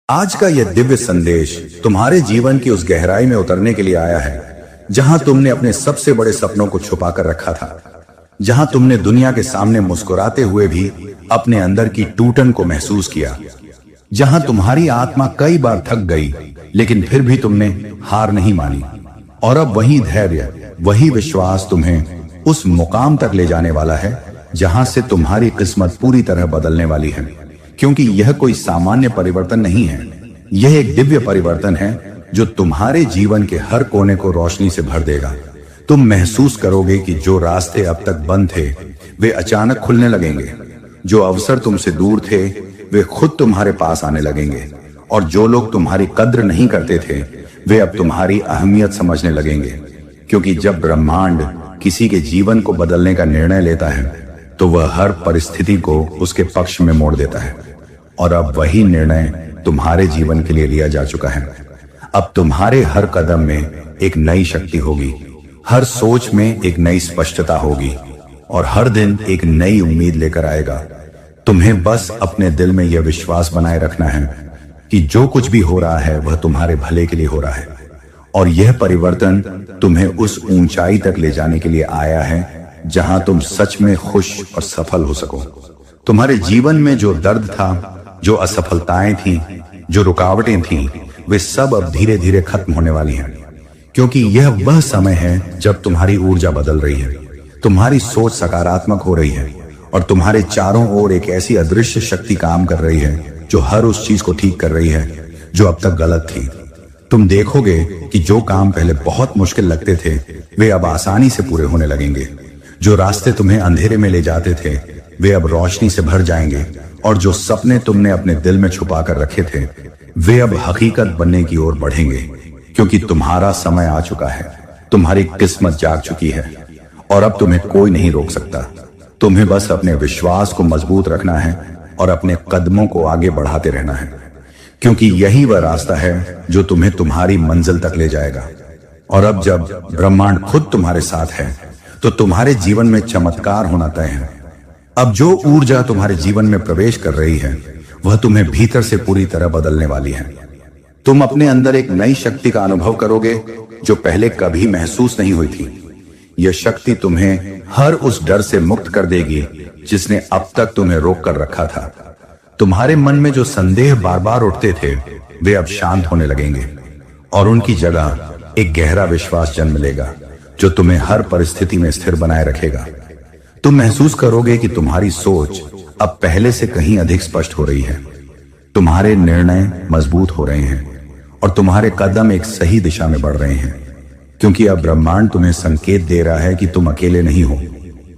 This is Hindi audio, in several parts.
आज का यह दिव्य संदेश तुम्हारे जीवन की उस गहराई में उतरने के लिए आया है जहां तुमने अपने सबसे बड़े सपनों को छुपा कर रखा था, जहां तुमने दुनिया के सामने मुस्कुराते हुए भी अपने अंदर की टूटन को महसूस किया, जहां तुम्हारी आत्मा कई बार थक गई लेकिन फिर भी तुमने हार नहीं मानी। और अब वही धैर्य, वही विश्वास तुम्हें उस मुकाम तक ले जाने वाला है जहां से तुम्हारी किस्मत पूरी तरह बदलने वाली है। क्योंकि यह कोई सामान्य परिवर्तन नहीं है, यह एक दिव्य परिवर्तन है जो तुम्हारे जीवन के हर कोने को रोशनी से भर देगा। तुम महसूस करोगे कि जो रास्ते अब तक बंद थे वे अचानक खुलने लगेंगे, जो अवसर तुमसे दूर थे वे खुद तुम्हारे पास आने लगेंगे, और जो लोग तुम्हारी कद्र नहीं करते थे वे अब तुम्हारी अहमियत समझने लगेंगे। क्योंकि जब ब्रह्मांड किसी के जीवन को बदलने का निर्णय लेता है तो वह हर परिस्थिति को उसके पक्ष में मोड़ देता है, और अब वही निर्णय तुम्हारे जीवन के लिए लिया जा चुका है। अब तुम्हारे हर कदम में एक नई शक्ति होगी, हर सोच में एक नई स्पष्टता होगी, और हर दिन एक नई उम्मीद लेकर आएगा। तुम्हें बस अपने दिल में यह विश्वास बनाए रखना है कि जो कुछ भी हो रहा है वह तुम्हारे भले के लिए हो रहा है, और यह परिवर्तन तुम्हें उस ऊंचाई तक ले जाने के लिए आया है जहां तुम सच में खुश और सफल हो सको। तुम्हारे जीवन में जो दर्द था, जो असफलताएं थीं, जो रुकावटें थीं, वे सब अब धीरे धीरे खत्म होने वाली हैं। क्योंकि यह वह समय है जब तुम्हारी ऊर्जा बदल रही है, तुम्हारी सोच सकारात्मक हो रही है, और तुम्हारे चारों ओर एक ऐसी अदृश्य शक्ति काम कर रही है जो हर उस चीज को ठीक कर रही है जो अब तक गलत थी। तुम देखोगे कि जो काम पहले बहुत मुश्किल लगते थे वे अब आसानी से पूरे होने लगेंगे। जो रास्ते तुम्हें अंधेरे में ले जाते थे वे अब रोशनी से भर जाएंगे, और जो सपने तुमने अपने दिल में छुपा कर रखे थे वे अब हकीकत बनने की ओर बढ़ेंगे। क्योंकि तुम्हारा समय आ चुका है, तुम्हारी किस्मत जाग चुकी है, और अब तुम्हें कोई नहीं रोक सकता। तुम्हें बस अपने विश्वास को मजबूत रखना है और अपने कदमों को आगे बढ़ाते रहना है। क्योंकि यही वह रास्ता है जो तुम्हें तुम्हारी मंजिल तक ले जाएगा। और अब जब ब्रह्मांड खुद तुम्हारे साथ है तो तुम्हारे जीवन में चमत्कार होना तय है। अब जो ऊर्जा तुम्हारे जीवन में प्रवेश कर रही है वह तुम्हें भीतर से पूरी तरह बदलने वाली है। तुम अपने अंदर एक नई शक्ति का अनुभव करोगे जो पहले कभी महसूस नहीं हुई थी। यह शक्ति तुम्हें हर उस डर से मुक्त कर देगी जिसने अब तक तुम्हें रोक कर रखा था। तुम्हारे मन में जो संदेह बार बार उठते थे वे अब शांत होने लगेंगे, और उनकी जगह एक गहरा विश्वास जन्म लेगा जो तुम्हें हर परिस्थिति में स्थिर बनाए रखेगा। तुम महसूस करोगे कि तुम्हारी सोच अब पहले से कहीं अधिक स्पष्ट हो रही है, तुम्हारे निर्णय मजबूत हो रहे हैं, और तुम्हारे कदम एक सही दिशा में बढ़ रहे हैं। क्योंकि अब ब्रह्मांड तुम्हें संकेत दे रहा है कि तुम अकेले नहीं हो।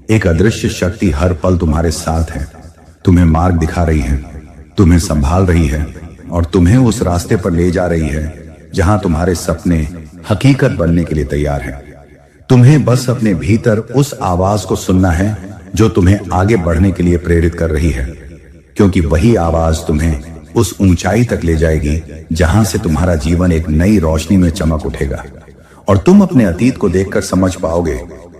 एक अदृश्य शक्ति हर पल तुम्हारे साथ है, तुम्हें मार्ग दिखा रही है, तुम्हें संभाल रही है, और तुम्हें उस रास्ते पर ले जा रही है जहां तुम्हारे सपने हकीकत बनने के लिए तैयार हैं। तुम्हें बस अपने भीतर उस आवाज को सुनना है जो तुम्हें आगे बढ़ने के लिए प्रेरित कर रही है। क्योंकि वही आवाज तुम्हें उस ऊंचाई तक ले जाएगी जहां से तुम्हारा जीवन एक नई रोशनी में चमक उठेगा, और तुम अपने अतीत को देखकर समझ पाओगे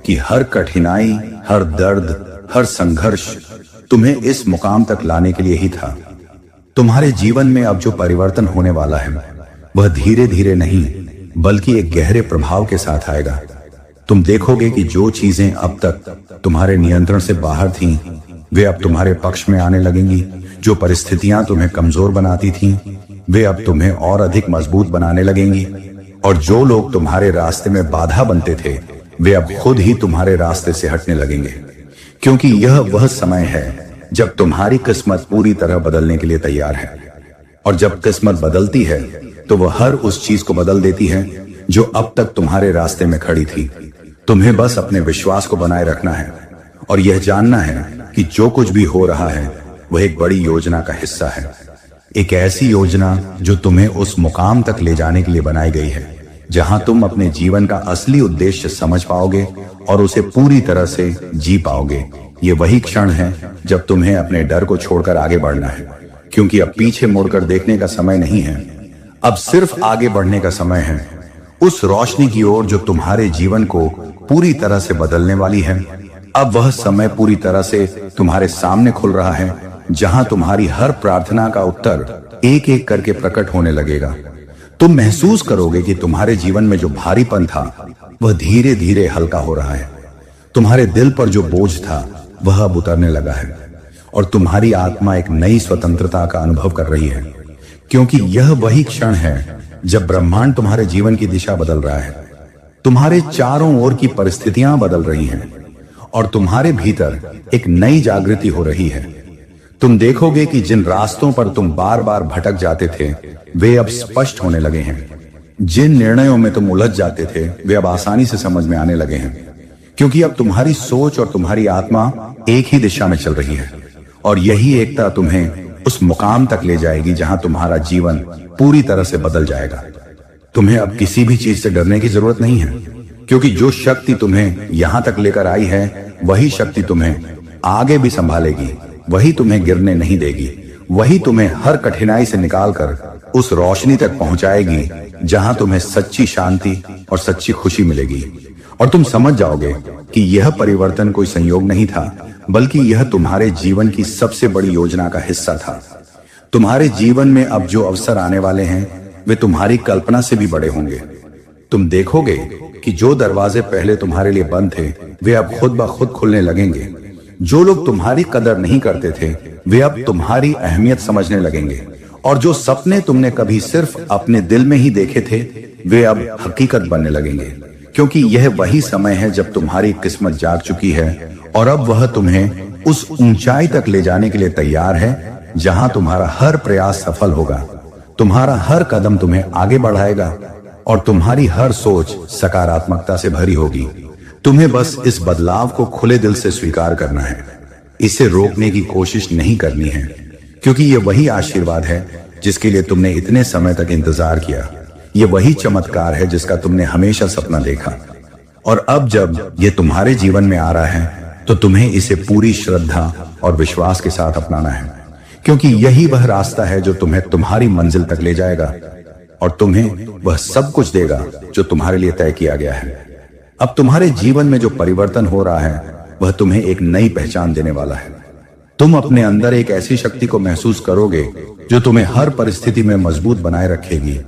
कि हर कठिनाई, हर दर्द, हर संघर्ष तुम्हें इस मुकाम तक लाने के लिए ही था। तुम्हारे जीवन में अब जो परिवर्तन होने वाला है वह धीरे धीरे नहीं बल्कि एक गहरे प्रभाव के साथ आएगा। तुम देखोगे कि जो चीजें अब तक तुम्हारे नियंत्रण से बाहर थीं वे अब तुम्हारे पक्ष में आने लगेंगी। जो परिस्थितियां तुम्हें कमजोर बनाती थीं वे अब तुम्हें और अधिक मजबूत बनाने लगेंगी, और जो लोग तुम्हारे रास्ते में बाधा बनते थे वे अब खुद ही तुम्हारे रास्ते से हटने लगेंगे। क्योंकि यह वह समय है जब तुम्हारी किस्मत पूरी तरह बदलने के लिए तैयार है, और जब किस्मत बदलती है तो वह हर उस चीज को बदल देती है जो अब तक तुम्हारे रास्ते में खड़ी थी। तुम्हें बस अपने विश्वास को बनाए रखना है और यह जानना है कि जो कुछ भी हो रहा है वह एक बड़ी योजना का हिस्सा है। एक ऐसी योजना जो तुम्हें उस मुकाम तक ले जाने के लिए बनाई गई है जहां तुम अपने जीवन का असली उद्देश्य समझ पाओगे और उसे पूरी तरह से जी पाओगे। ये वही क्षण है जब तुम्हें अपने डर को छोड़कर आगे बढ़ना है, क्योंकि अब पीछे मुड़कर देखने का समय नहीं है, अब सिर्फ आगे बढ़ने का समय है उस रोशनी की ओर जो तुम्हारे जीवन को पूरी तरह से बदलने वाली है। अब वह समय पूरी तरह से तुम्हारे सामने खुल रहा है जहां तुम्हारी हर प्रार्थना का उत्तर एक एक करके प्रकट होने लगेगा। तुम महसूस करोगे कि तुम्हारे जीवन में जो भारीपन था वह धीरे धीरे हल्का हो रहा है। तुम्हारे दिल पर जो बोझ था वह अब उतरने लगा है और तुम्हारी आत्मा एक नई स्वतंत्रता का अनुभव कर रही है, क्योंकि यह वही क्षण है जब ब्रह्मांड तुम्हारे जीवन की दिशा बदल रहा है। तुम्हारे चारों ओर की परिस्थितियां बदल रही हैं और तुम्हारे भीतर एक नई जागृति हो रही है। तुम देखोगे कि जिन रास्तों पर तुम बार बार भटक जाते थे वे अब स्पष्ट होने लगे हैं। जिन निर्णयों में तुम उलझ जाते थे वे अब आसानी से समझ में आने लगे हैं, क्योंकि अब तुम्हारी सोच और तुम्हारी आत्मा एक ही दिशा में चल रही है और यही एकता तुम्हें उस मुकाम तक ले जाएगी जहां तुम्हारा जीवन पूरी तरह से बदल जाएगा। तुम्हें अब किसी भी चीज से डरने की जरूरत नहीं है, क्योंकि जो शक्ति तुम्हें यहां तक लेकर आई है वही शक्ति तुम्हें आगे भी संभालेगी, वही तुम्हें गिरने नहीं देगी, वही तुम्हें हर कठिनाई से निकालकर उस रोशनी तक पहुंचाएगी जहां तुम्हें सच्ची शांति और सच्ची खुशी मिलेगी। और तुम समझ जाओगे कि यह परिवर्तन कोई संयोग नहीं था, बल्कि यह तुम्हारे जीवन की सबसे बड़ी योजना का हिस्सा था। तुम्हारे जीवन में अब जो अवसर आने वाले हैं वे तुम्हारी कल्पना से भी बड़े होंगे। तुम देखोगे कि जो दरवाजे पहले तुम्हारे लिए बंद थे वे अब खुद ब खुद खुलने लगेंगे। जो लोग तुम्हारी कदर नहीं करते थे वे अब तुम्हारी अहमियत समझने लगेंगे और जो सपने तुमने कभी सिर्फ अपने दिल में ही देखे थे वे अब हकीकत बनने लगेंगे, क्योंकि यह वही समय है जब तुम्हारी किस्मत जाग चुकी है और अब वह तुम्हें उस ऊंचाई तक ले जाने के लिए तैयार है जहां तुम्हारा हर प्रयास सफल होगा, तुम्हारा हर कदम तुम्हें आगे बढ़ाएगा और तुम्हारी हर सोच सकारात्मकता से भरी होगी। तुम्हें बस इस बदलाव को खुले दिल से स्वीकार करना है, इसे रोकने की कोशिश नहीं करनी है, क्योंकि यह वही आशीर्वाद है जिसके लिए तुमने इतने समय तक इंतजार किया। ये वही चमत्कार है जिसका तुमने हमेशा सपना देखा और अब जब ये तुम्हारे जीवन में आ रहा है तो तुम्हें इसे पूरी श्रद्धा और विश्वास के साथ अपनाना है, क्योंकि यही वह रास्ता है जो तुम्हें तुम्हारी मंजिल तक ले जाएगा और तुम्हें वह सब कुछ देगा जो तुम्हारे लिए तय किया गया है। अब तुम्हारे जीवन में जो परिवर्तन हो रहा है वह तुम्हें एक नई पहचान देने वाला है। तुम अपने अंदर एक ऐसी शक्ति को महसूस करोगे जो तुम्हें हर परिस्थिति में मजबूत बनाए रखेगी।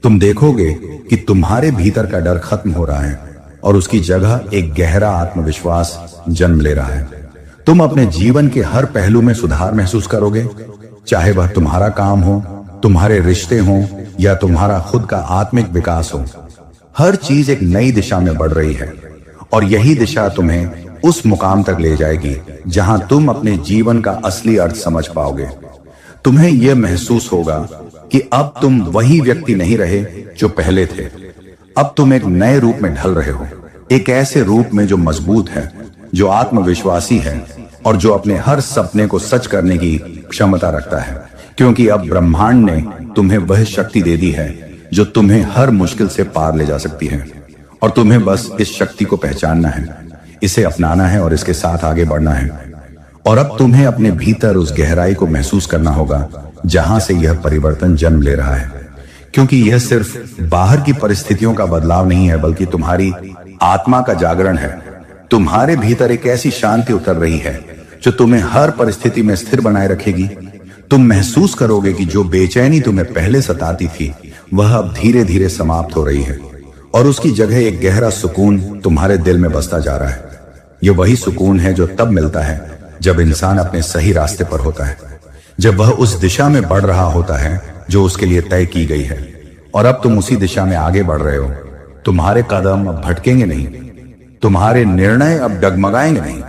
तुम देखोगे कि तुम्हारे भीतर का डर खत्म हो रहा है और उसकी जगह एक गहरा आत्मविश्वास जन्म ले रहा है। तुम अपने जीवन के हर पहलू में सुधार महसूस करोगे, चाहे वह तुम्हारा काम हो, तुम्हारे रिश्ते हो या तुम्हारा खुद का आत्मिक विकास हो। हर चीज एक नई दिशा में बढ़ रही है और यही दिशा तुम्हें उस मुकाम तक ले जाएगी जहां तुम अपने जीवन का असली अर्थ समझ पाओगे। तुम्हें यह महसूस होगा कि अब तुम वही व्यक्ति नहीं रहे जो पहले थे। अब तुम एक नए रूप में ढल रहे हो, एक ऐसे रूप में जो मजबूत है, जो आत्मविश्वासी है और जो अपने हर सपने को सच करने की क्षमता रखता है, क्योंकि अब ब्रह्मांड ने तुम्हें वह शक्ति दे दी है जो तुम्हें हर मुश्किल से पार ले जा सकती है। और तुम्हें बस इस शक्ति को पहचानना है, इसे अपनाना है और इसके साथ आगे बढ़ना है। और अब तुम्हें अपने भीतर उस गहराई को महसूस करना होगा जहां से यह परिवर्तन जन्म ले रहा है, क्योंकि यह सिर्फ बाहर की परिस्थितियों का बदलाव नहीं है, बल्कि तुम्हारी आत्मा का जागरण है। तुम्हारे भीतर एक ऐसी शांति उतर रही है जो तुम्हें हर परिस्थिति में स्थिर बनाए रखेगी। तुम महसूस करोगे कि जो बेचैनी तुम्हें पहले सताती थी वह अब धीरे धीरे समाप्त हो रही है और उसकी जगह एक गहरा सुकून तुम्हारे दिल में बसता जा रहा है। यह वही सुकून है जो तब मिलता है जब इंसान अपने सही रास्ते पर होता है, जब वह उस दिशा में बढ़ रहा होता है जो उसके लिए तय की गई है। और अब तुम उसी दिशा में आगे बढ़ रहे हो। तुम्हारे कदम अब भटकेंगे नहीं, तुम्हारे निर्णय अब डगमगाएंगे नहीं,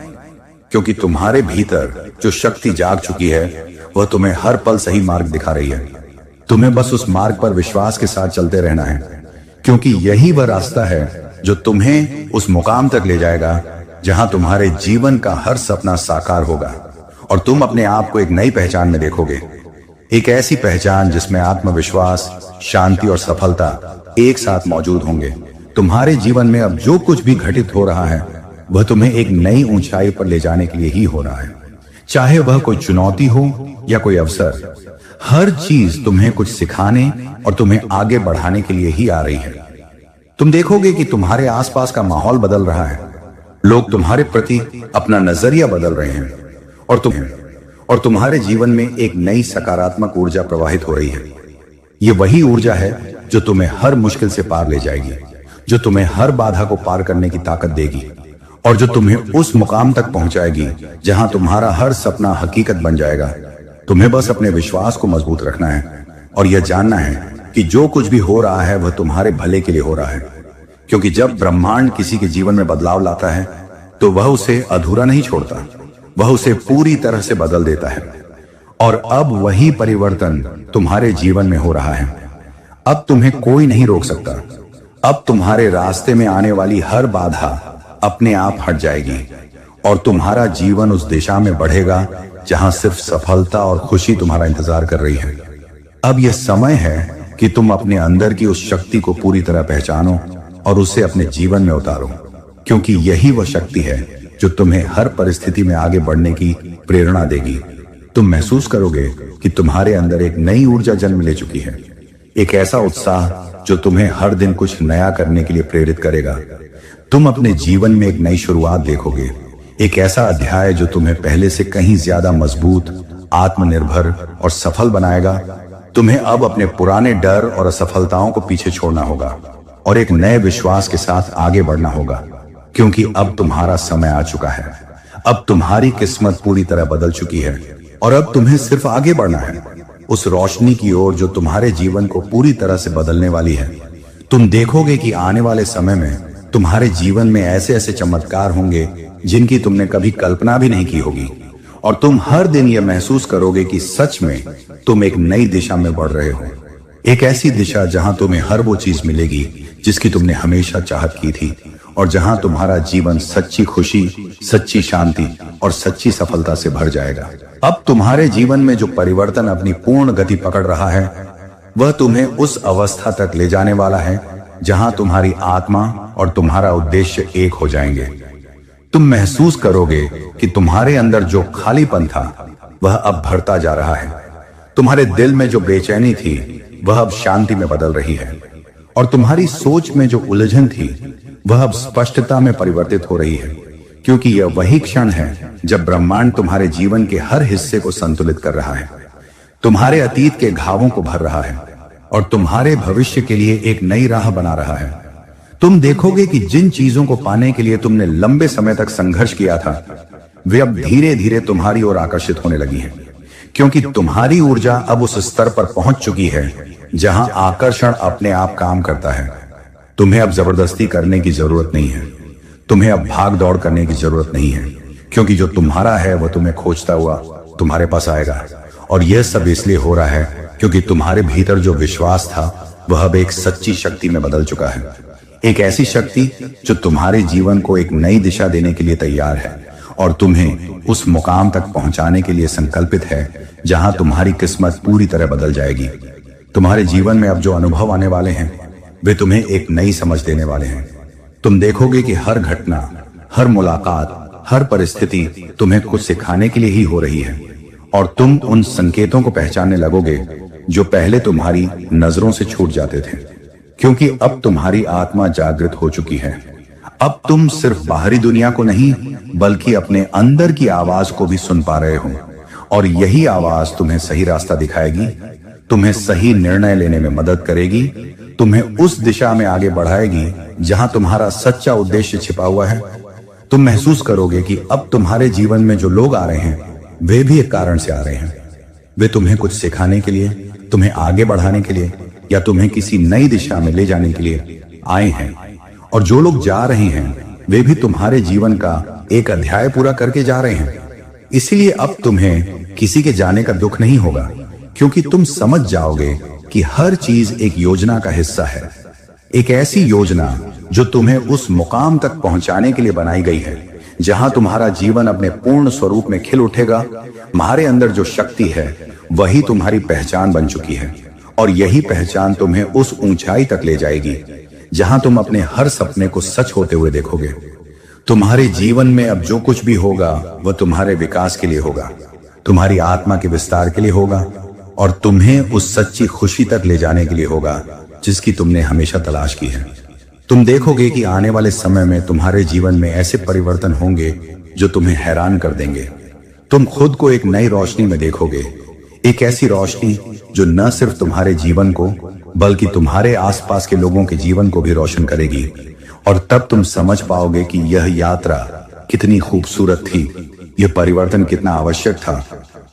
क्योंकि तुम्हारे भीतर जो शक्ति जाग चुकी है वह तुम्हें हर पल सही मार्ग दिखा रही है। तुम्हें बस उस मार्ग पर विश्वास के साथ चलते रहना है, क्योंकि यही वह रास्ता है जो तुम्हें उस मुकाम तक ले जाएगा जहां तुम्हारे जीवन का हर सपना साकार होगा और तुम अपने आप को एक नई पहचान में देखोगे। एक ऐसी पहचान जिसमें आत्मविश्वास, शांति और सफलता एक साथ मौजूद होंगे। तुम्हारे जीवन में अब जो कुछ भी घटित हो रहा है वह तुम्हें एक नई ऊंचाई पर ले जाने के लिए ही हो रहा है, चाहे वह कोई चुनौती हो या कोई अवसर। हर चीज तुम्हें कुछ सिखाने और तुम्हें आगे बढ़ाने के लिए ही आ रही है। तुम देखोगे कि तुम्हारे आसपास का माहौल बदल रहा है, लोग तुम्हारे प्रति अपना नजरिया बदल रहे हैं और तुम्हारे जीवन में एक नई सकारात्मक ऊर्जा प्रवाहित हो रही है। ये वही ऊर्जा है जो तुम्हें हर मुश्किल से पार ले जाएगी, जो तुम्हें हर बाधा को पार करने की ताकत देगी और जो तुम्हें उस मुकाम तक पहुंचाएगी जहां तुम्हारा हर सपना हकीकत बन जाएगा। तुम्हें बस अपने विश्वास को मजबूत रखना है और यह जानना है कि जो कुछ भी हो रहा है वह तुम्हारे भले के लिए हो रहा है, क्योंकि जब ब्रह्मांड किसी के जीवन में बदलाव लाता है तो वह उसे अधूरा नहीं छोड़ता, वह उसे पूरी तरह से बदल देता है। और अब वही परिवर्तन तुम्हारे जीवन में हो रहा है। अब तुम्हें कोई नहीं रोक सकता। अब तुम्हारे रास्ते में आने वाली हर बाधा अपने आप हट जाएगी और तुम्हारा जीवन उस दिशा में बढ़ेगा जहां सिर्फ सफलता और खुशी तुम्हारा इंतजार कर रही है। अब यह समय है कि तुम अपने अंदर की उस शक्ति को पूरी तरह पहचानो और उसे अपने जीवन में उतारो, क्योंकि यही वह शक्ति है जो तुम्हें हर परिस्थिति में आगे बढ़ने की प्रेरणा देगी। तुम महसूस करोगे कि तुम्हारे अंदर एक नई ऊर्जा जन्म ले चुकी है, एक ऐसा उत्साह जो तुम्हें हर दिन कुछ नया करने के लिए प्रेरित करेगा। तुम अपने जीवन में एक नई शुरुआत देखोगे, एक ऐसा अध्याय जो तुम्हें पहले से कहीं ज्यादा मजबूत, आत्मनिर्भर और सफल बनाएगा। तुम्हें अब अपने पुराने डर और असफलताओं को पीछे छोड़ना होगा और एक नए विश्वास के साथ आगे बढ़ना होगा, क्योंकि अब तुम्हारा समय आ चुका है। अब तुम्हारी किस्मत पूरी तरह बदल चुकी है और अब तुम्हें सिर्फ आगे बढ़ना है उस रोशनी की ओर जो तुम्हारे जीवन को पूरी तरह से बदलने वाली है। तुम देखोगे कि आने वाले समय में तुम्हारे जीवन में ऐसे ऐसे चमत्कार होंगे जिनकी तुमने कभी कल्पना भी नहीं की होगी और तुम हर दिन यह महसूस करोगे कि सच में तुम एक नई दिशा में बढ़ रहे हो, एक ऐसी दिशा जहां तुम्हें हर वो चीज मिलेगी जिसकी तुमने हमेशा चाहत की थी और जहां तुम्हारा जीवन सच्ची खुशी, सच्ची शांति और सच्ची सफलता से भर जाएगा। अब तुम्हारे जीवन में जो परिवर्तन अपनी पूर्ण गति पकड़ रहा है वह तुम्हें उस अवस्था तक ले जाने वाला है जहां तुम्हारी आत्मा और तुम्हारा उद्देश्य एक हो जाएंगे। तुम महसूस करोगे कि तुम्हारे अंदर जो खालीपन था वह अब भरता जा रहा है। तुम्हारे दिल में जो बेचैनी थी वह अब शांति में बदल रही है और तुम्हारी सोच में जो उलझन थी वह अब स्पष्टता में परिवर्तित हो रही है, क्योंकि यह वही क्षण है जब ब्रह्मांड तुम्हारे जीवन के हर हिस्से को संतुलित कर रहा है, तुम्हारे अतीत के घावों को भर रहा है और तुम्हारे भविष्य के लिए एक नई राह बना रहा है। तुम देखोगे कि जिन चीजों को पाने के लिए तुमने लंबे समय तक संघर्ष किया था वे अब धीरे धीरे तुम्हारी ओर आकर्षित होने लगी हैं, क्योंकि तुम्हारी ऊर्जा अब उस स्तर पर पहुंच चुकी है जहां आकर्षण अपने आप काम करता है। तुम्हें अब जबरदस्ती करने की जरूरत नहीं है, तुम्हें अब भाग दौड़ करने की जरूरत नहीं है, क्योंकि जो तुम्हारा है वह तुम्हें खोजता हुआ तुम्हारे पास आएगा। और यह सब इसलिए हो रहा है क्योंकि तुम्हारे भीतर जो विश्वास था वह अब एक सच्ची शक्ति में बदल चुका है, एक ऐसी शक्ति जो तुम्हारे जीवन को एक नई दिशा देने के लिए तैयार है और तुम्हें उस मुकाम तक पहुंचाने के लिए संकल्पित है जहां तुम्हारी किस्मत पूरी तरह बदल जाएगी। तुम्हारे जीवन में अब जो अनुभव आने वाले हैं वे तुम्हें एक नई समझ देने वाले हैं। तुम देखोगे कि हर घटना, हर मुलाकात, हर परिस्थिति तुम्हें कुछ सिखाने के लिए ही हो रही है और तुम उन संकेतों को पहचानने लगोगे जो पहले तुम्हारी नजरों से छूट जाते थे, क्योंकि अब तुम्हारी आत्मा जागृत हो चुकी है। अब तुम सिर्फ बाहरी दुनिया को नहीं बल्कि अपने अंदर की आवाज को भी सुन पा रहे हो और यही आवाज तुम्हें सही रास्ता दिखाएगी, तुम्हें सही निर्णय लेने में मदद करेगी, तुम्हें उस दिशा में आगे बढ़ाएगी जहां तुम्हारा सच्चा उद्देश्य छिपा हुआ है। तुम महसूस करोगे कि अब तुम्हारे जीवन में जो लोग आ रहे हैं वे भी एक कारण से आ रहे हैं। वे तुम्हें कुछ सिखाने के लिए, तुम्हें आगे बढ़ाने के लिए या तुम्हें किसी नई दिशा में ले जाने के लिए आए हैं। और जो लोग जा रहे हैं वे भी तुम्हारे जीवन का एक अध्याय पूरा करके जा रहे हैं। इसीलिए अब तुम्हें किसी के जाने का दुख नहीं होगा, क्योंकि तुम समझ जाओगे कि हर चीज एक योजना का हिस्सा है, एक ऐसी योजना जो तुम्हें उस मुकाम तक पहुंचाने के लिए बनाई गई है जहां तुम्हारा जीवन अपने पूर्ण स्वरूप में खिल उठेगा। तुम्हारे अंदर जो शक्ति है वही तुम्हारी पहचान बन चुकी है और यही पहचान तुम्हें उस ऊंचाई तक ले जाएगी जहां तुम अपने हर सपने को सच होते हुए देखोगे। तुम्हारे जीवन में अब जो कुछ भी होगा वह तुम्हारे विकास के लिए होगा, तुम्हारी आत्मा के विस्तार के लिए होगा और तुम्हें उस सच्ची खुशी तक ले जाने के लिए होगा जिसकी तुमने हमेशा तलाश की है। तुम देखोगे कि आने वाले समय में तुम्हारे जीवन में ऐसे परिवर्तन होंगे जो तुम्हें हैरान कर देंगे। तुम खुद को एक नई रोशनी में देखोगे, एक ऐसी रोशनी जो न सिर्फ तुम्हारे जीवन को बल्कि तुम्हारे आसपास के लोगों के जीवन को भी रोशन करेगी। और तब तुम समझ पाओगे कि यह यात्रा कितनी खूबसूरत थी, यह परिवर्तन कितना आवश्यक था,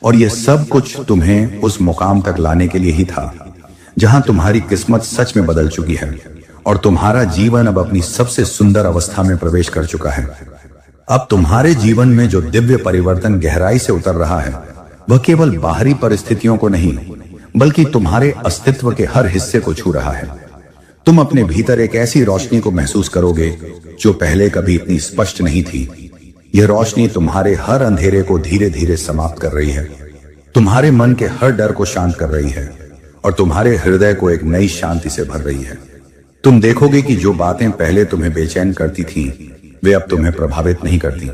और यह सब कुछ तुम्हें उस मुकाम तक लाने के लिए ही था जहां तुम्हारी किस्मत सच में बदल चुकी है और तुम्हारा जीवन अब अपनी सबसे सुंदर अवस्था में प्रवेश कर चुका है। अब तुम्हारे जीवन में जो दिव्य परिवर्तन गहराई से उतर रहा है, वह केवल बाहरी परिस्थितियों को नहीं बल्कि तुम्हारे अस्तित्व के हर हिस्से को छू रहा है। तुम अपने भीतर एक ऐसी रोशनी को महसूस करोगे जो पहले कभी इतनी स्पष्ट नहीं थी। यह रोशनी तुम्हारे हर अंधेरे को धीरे धीरे समाप्त कर रही है, तुम्हारे मन के हर डर को शांत कर रही है और तुम्हारे हृदय को एक नई शांति से भर रही है। तुम देखोगे कि जो बातें पहले तुम्हें बेचैन करती थीं, वे अब तुम्हें प्रभावित नहीं करती।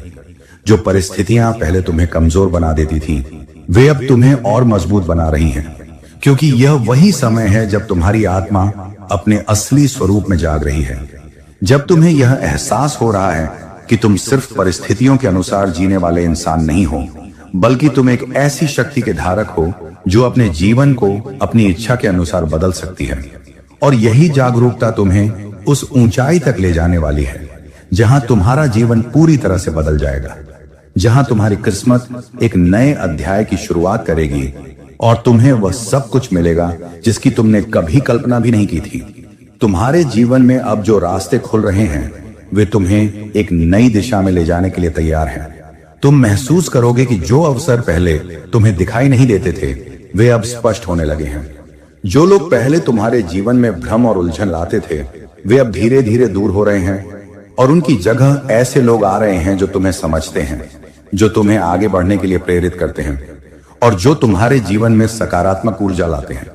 जो परिस्थितियां पहले तुम्हें कमजोर बना देती थीं, वे अब तुम्हें और मजबूत बना रही हैं, क्योंकि यह वही समय है जब तुम्हारी आत्मा अपने असली स्वरूप में जाग रही है। जब तुम्हें यह एहसास हो रहा है कि तुम सिर्फ परिस्थितियों के अनुसार जीने वाले इंसान नहीं हो, बल्कि तुम एक ऐसी शक्ति के धारक हो जो अपने जीवन को अपनी इच्छा के अनुसार बदल सकती है। और यही जागरूकता तुम्हें उस ऊंचाई तक ले जाने वाली है जहां तुम्हारा जीवन पूरी तरह से बदल जाएगा, जहां तुम्हारी किस्मत एक नए अध्याय की शुरुआत करेगी और तुम्हें वह सब कुछ मिलेगा जिसकी तुमने कभी कल्पना भी नहीं की थी। तुम्हारे जीवन में अब जो रास्ते खुल रहे हैं, वे तुम्हें एक नई दिशा में ले जाने के लिए तैयार हैं। तुम महसूस करोगे कि जो अवसर पहले तुम्हें दिखाई नहीं देते थे, वे अब स्पष्ट होने लगे हैं। जो लोग पहले तुम्हारे जीवन में भ्रम और उलझन लाते थे, वे अब धीरे धीरे दूर हो रहे हैं और उनकी जगह ऐसे लोग आ रहे हैं जो तुम्हें समझते हैं, जो तुम्हें आगे बढ़ने के लिए प्रेरित करते हैं और जो तुम्हारे जीवन में सकारात्मक ऊर्जा लाते हैं।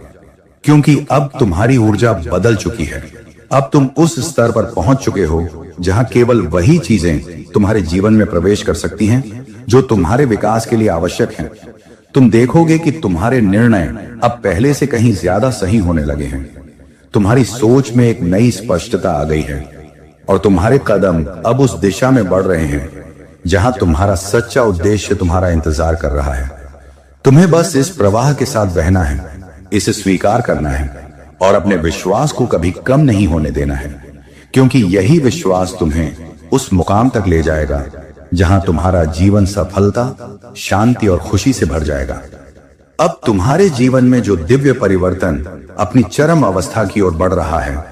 क्योंकि अब तुम्हारी ऊर्जा बदल चुकी है। अब तुम उस स्तर पर पहुंच चुके हो जहां केवल वही चीजें तुम्हारे जीवन में प्रवेश कर सकती हैं जो तुम्हारे विकास के लिए आवश्यक हैं। तुम देखोगे कि तुम्हारे निर्णय अब पहले से कहीं ज्यादा सही होने लगे हैं। तुम्हारी सोच में एक नई स्पष्टता आ गई है और तुम्हारे कदम अब उस दिशा में बढ़ रहे हैं जहां तुम्हारा सच्चा उद्देश्य तुम्हारा इंतजार कर रहा है। तुम्हें बस इस प्रवाह के साथ बहना है, इसे स्वीकार करना है और अपने विश्वास को कभी कम नहीं होने देना है, क्योंकि यही विश्वास तुम्हें उस मुकाम तक ले जाएगा जहां तुम्हारा जीवन सफलता, शांति और खुशी से भर जाएगा। अब तुम्हारे जीवन में जो दिव्य परिवर्तन अपनी चरम अवस्था की ओर बढ़ रहा है,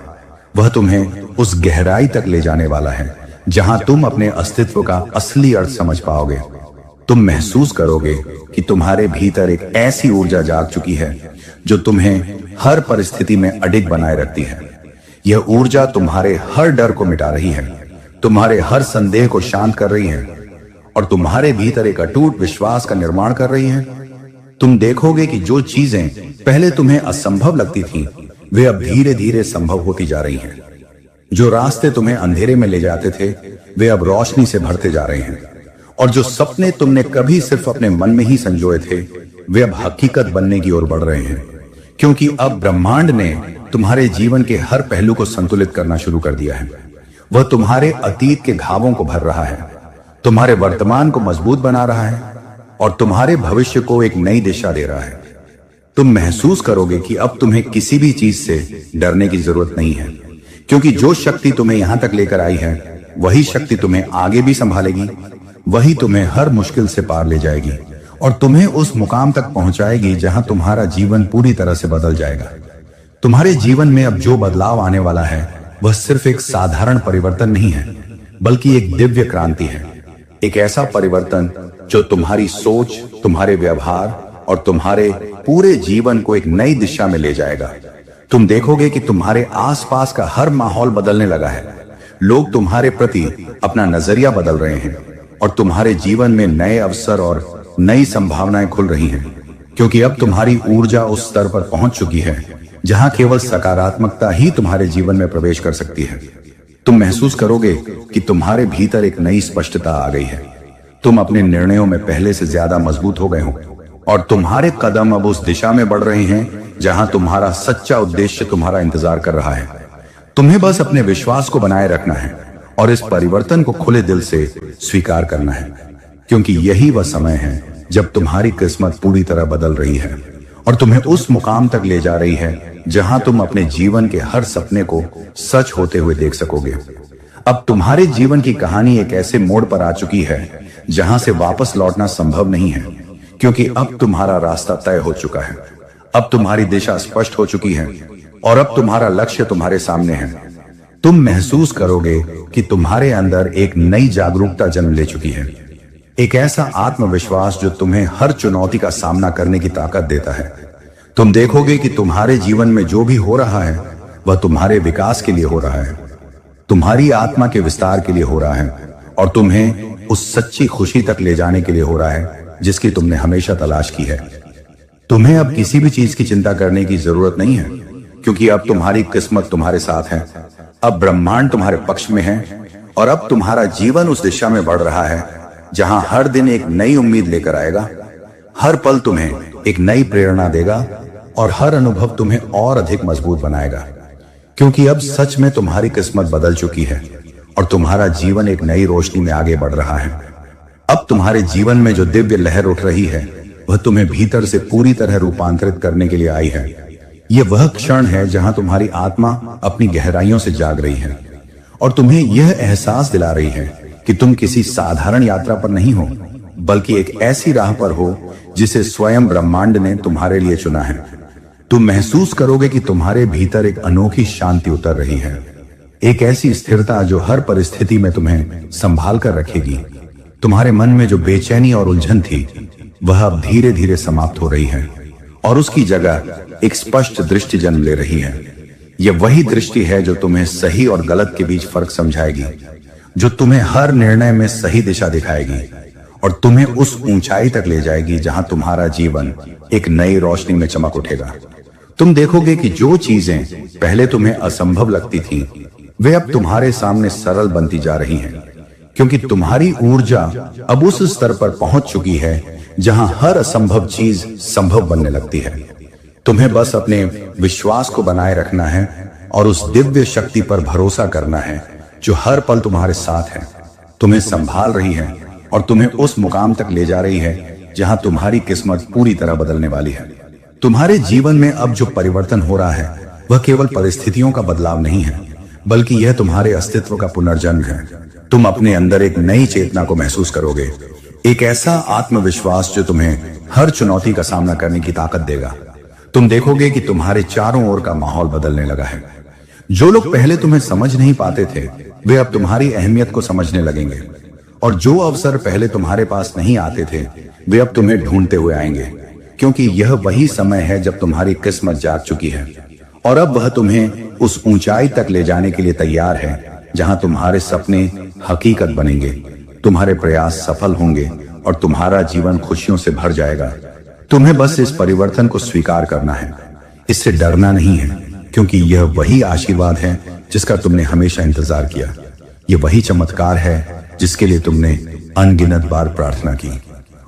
वह तुम्हें उस गहराई तक ले जाने वाला है जहां तुम अपने अस्तित्व का असली अर्थ समझ पाओगे। तुम महसूस करोगे कि तुम्हारे भीतर एक ऐसी ऊर्जा जाग चुकी है जो तुम्हें हर परिस्थिति में अडिग बनाए रखती है। यह ऊर्जा तुम्हारे हर डर को मिटा रही है, तुम्हारे हर संदेह को शांत कर रही है और तुम्हारे भीतर एक अटूट विश्वास का निर्माण कर रही है। तुम देखोगे कि जो चीजें पहले तुम्हें असंभव लगती थीं, वे अब धीरे धीरे संभव होती जा रही हैं। जो रास्ते तुम्हें अंधेरे में ले जाते थे, वे अब रोशनी से भरते जा रहे हैं और जो सपने तुमने कभी सिर्फ अपने मन में ही संजोए थे, वे अब हकीकत बनने की ओर बढ़ रहे हैं, क्योंकि अब ब्रह्मांड ने तुम्हारे जीवन के हर पहलू को संतुलित करना शुरू कर दिया है। वह तुम्हारे अतीत के घावों को भर रहा है, तुम्हारे वर्तमान को मजबूत बना रहा है और तुम्हारे भविष्य को एक नई दिशा दे रहा है। तुम महसूस करोगे कि अब तुम्हें किसी भी चीज से डरने की जरूरत नहीं है, क्योंकि जो शक्ति तुम्हें यहां तक लेकर आई है, वही शक्ति तुम्हें आगे भी संभालेगी, वही तुम्हें हर मुश्किल से पार ले जाएगी और तुम्हें उस मुकाम तक पहुंचाएगी जहां तुम्हारा जीवन पूरी तरह से बदल जाएगा। तुम्हारे जीवन में अब जो बदलाव आने वाला है, वह सिर्फ एक साधारण परिवर्तन नहीं है, बल्कि एक दिव्य क्रांति है। एक ऐसा परिवर्तन जो तुम्हारी सोच, तुम्हारे व्यवहार और तुम्हारे पूरे जीवन को एक नई दिशा में ले जाएगा। तुम देखोगे कि तुम्हारे आसपास का हर माहौल बदलने लगा है। लोग तुम्हारे प्रति अपना नजरिया बदल रहे हैं और तुम्हारे जीवन में नए अवसर और नई संभावनाएं खुल रही हैं, क्योंकि अब तुम्हारी ऊर्जा उस स्तर पर पहुंच चुकी है जहां केवल सकारात्मकता ही तुम्हारे जीवन में प्रवेश कर सकती है। तुम महसूस करोगे कि तुम्हारे भीतर एक नई स्पष्टता आ गई है। तुम अपने निर्णयों में पहले से ज्यादा मजबूत हो गए हो और तुम्हारे कदम अब उस दिशा में बढ़ रहे हैं जहां तुम्हारा सच्चा उद्देश्य तुम्हारा इंतजार कर रहा है। तुम्हें बस अपने विश्वास को बनाए रखना है और इस परिवर्तन को खुले दिल से स्वीकार करना है, क्योंकि यही वह समय है जब तुम्हारी किस्मत पूरी तरह बदल रही है और तुम्हें उस मुकाम तक ले जा रही है जहां तुम अपने जीवन के हर सपने को सच होते हुए देख सकोगे। अब तुम्हारे जीवन की कहानी एक ऐसे मोड़ पर आ चुकी है जहां से वापस लौटना संभव नहीं है, क्योंकि अब तुम्हारा रास्ता तय हो चुका है। अब तुम्हारी दिशा स्पष्ट हो चुकी है और अब तुम्हारा लक्ष्य तुम्हारे सामने है। तुम महसूस करोगे कि तुम्हारे अंदर एक नई जागरूकता जन्म ले चुकी है, एक ऐसा आत्मविश्वास जो तुम्हें हर चुनौती का सामना करने की ताकत देता है। तुम देखोगे कि तुम्हारे जीवन में जो भी हो रहा है वह तुम्हारे विकास के लिए हो रहा है, तुम्हारी आत्मा के विस्तार के लिए हो रहा है और तुम्हें उस सच्ची खुशी तक ले जाने के लिए हो रहा है जिसकी तुमने हमेशा तलाश की है। तुम्हें अब किसी भी चीज की चिंता करने की जरूरत नहीं है, क्योंकि अब तुम्हारी किस्मत तुम्हारे साथ है। अब ब्रह्मांड तुम्हारे पक्ष में है और अब तुम्हारा जीवन उस दिशा में बढ़ रहा है जहां हर दिन एक नई उम्मीद लेकर आएगा, हर पल तुम्हें एक नई प्रेरणा देगा और हर अनुभव तुम्हें और अधिक मजबूत बनाएगा, क्योंकि अब सच में तुम्हारी किस्मत बदल चुकी है और तुम्हारा जीवन एक नई रोशनी में आगे बढ़ रहा है। अब तुम्हारे जीवन में जो दिव्य लहर उठ रही है वह तुम्हें भीतर से पूरी तरह रूपांतरित करने के लिए आई है। यह वह क्षण है जहां तुम्हारी आत्मा अपनी गहराइयों से जाग रही है और तुम्हें यह एहसास दिला रही है कि तुम किसी साधारण यात्रा पर नहीं हो, बल्कि एक ऐसी राह पर हो जिसे स्वयं ब्रह्मांड ने तुम्हारे लिए चुना है। तुम महसूस करोगे कि तुम्हारे भीतर एक अनोखी शांति उतर रही है, एक ऐसी स्थिरता जो हर परिस्थिति में तुम्हें संभाल कर रखेगी। तुम्हारे मन में जो बेचैनी और उलझन थी वह अब धीरे धीरे समाप्त हो रही है और उसकी जगह एक स्पष्ट दृष्टि जन्म ले रही है। यह वही दृष्टि है जो तुम्हें सही और गलत के बीच फर्क समझाएगी, जो तुम्हें हर निर्णय में सही दिशा दिखाएगी और तुम्हें उस ऊंचाई तक ले जाएगी जहां तुम्हारा जीवन एक नई रोशनी में चमक उठेगा। तुम देखोगे कि जो चीजें पहले तुम्हें असंभव लगती थीं, वे अब तुम्हारे सामने सरल बनती जा रही हैं, क्योंकि तुम्हारी ऊर्जा अब उस स्तर पर पहुंच चुकी है जहां हर असंभव चीज संभव बनने लगती है। तुम्हें बस अपने विश्वास को बनाए रखना है और उस दिव्य शक्ति पर भरोसा करना है जो हर पल तुम्हारे साथ है, तुम्हें संभाल रही है और तुम्हें उस मुकाम तक ले जा रही है जहां तुम्हारी किस्मत पूरी तरह बदलने वाली है। तुम्हारे जीवन में अब जो परिवर्तन हो रहा है वह केवल परिस्थितियों का बदलाव नहीं है, बल्कि यह तुम्हारे अस्तित्व का पुनर्जन्म है। तुम अपने अंदर एक नई चेतना को महसूस करोगे, एक ऐसा आत्मविश्वास जो तुम्हें हर चुनौती का सामना करने की ताकत देगा। तुम देखोगे कि तुम्हारे चारों ओर का माहौल बदलने लगा है। जो लोग पहले तुम्हें समझ नहीं पाते थे वे अब तुम्हारी अहमियत को समझने लगेंगे और जो अवसर पहले तुम्हारे पास नहीं आते थे वे अब तुम्हें ढूंढते हुए आएंगे, क्योंकि यह वही समय है जब तुम्हारी किस्मत जाग चुकी है और अब वह तुम्हें उस ऊंचाई तक ले जाने के लिए तैयार है जहां तुम्हारे सपने हकीकत बनेंगे, तुम्हारे प्रयास सफल होंगे और तुम्हारा जीवन खुशियों से भर जाएगा। तुम्हें बस इस परिवर्तन को स्वीकार करना है, इससे डरना नहीं है, क्योंकि यह वही आशीर्वाद है जिसका तुमने हमेशा इंतजार किया। यह वही चमत्कार है जिसके लिए तुमने अनगिनत बार प्रार्थना की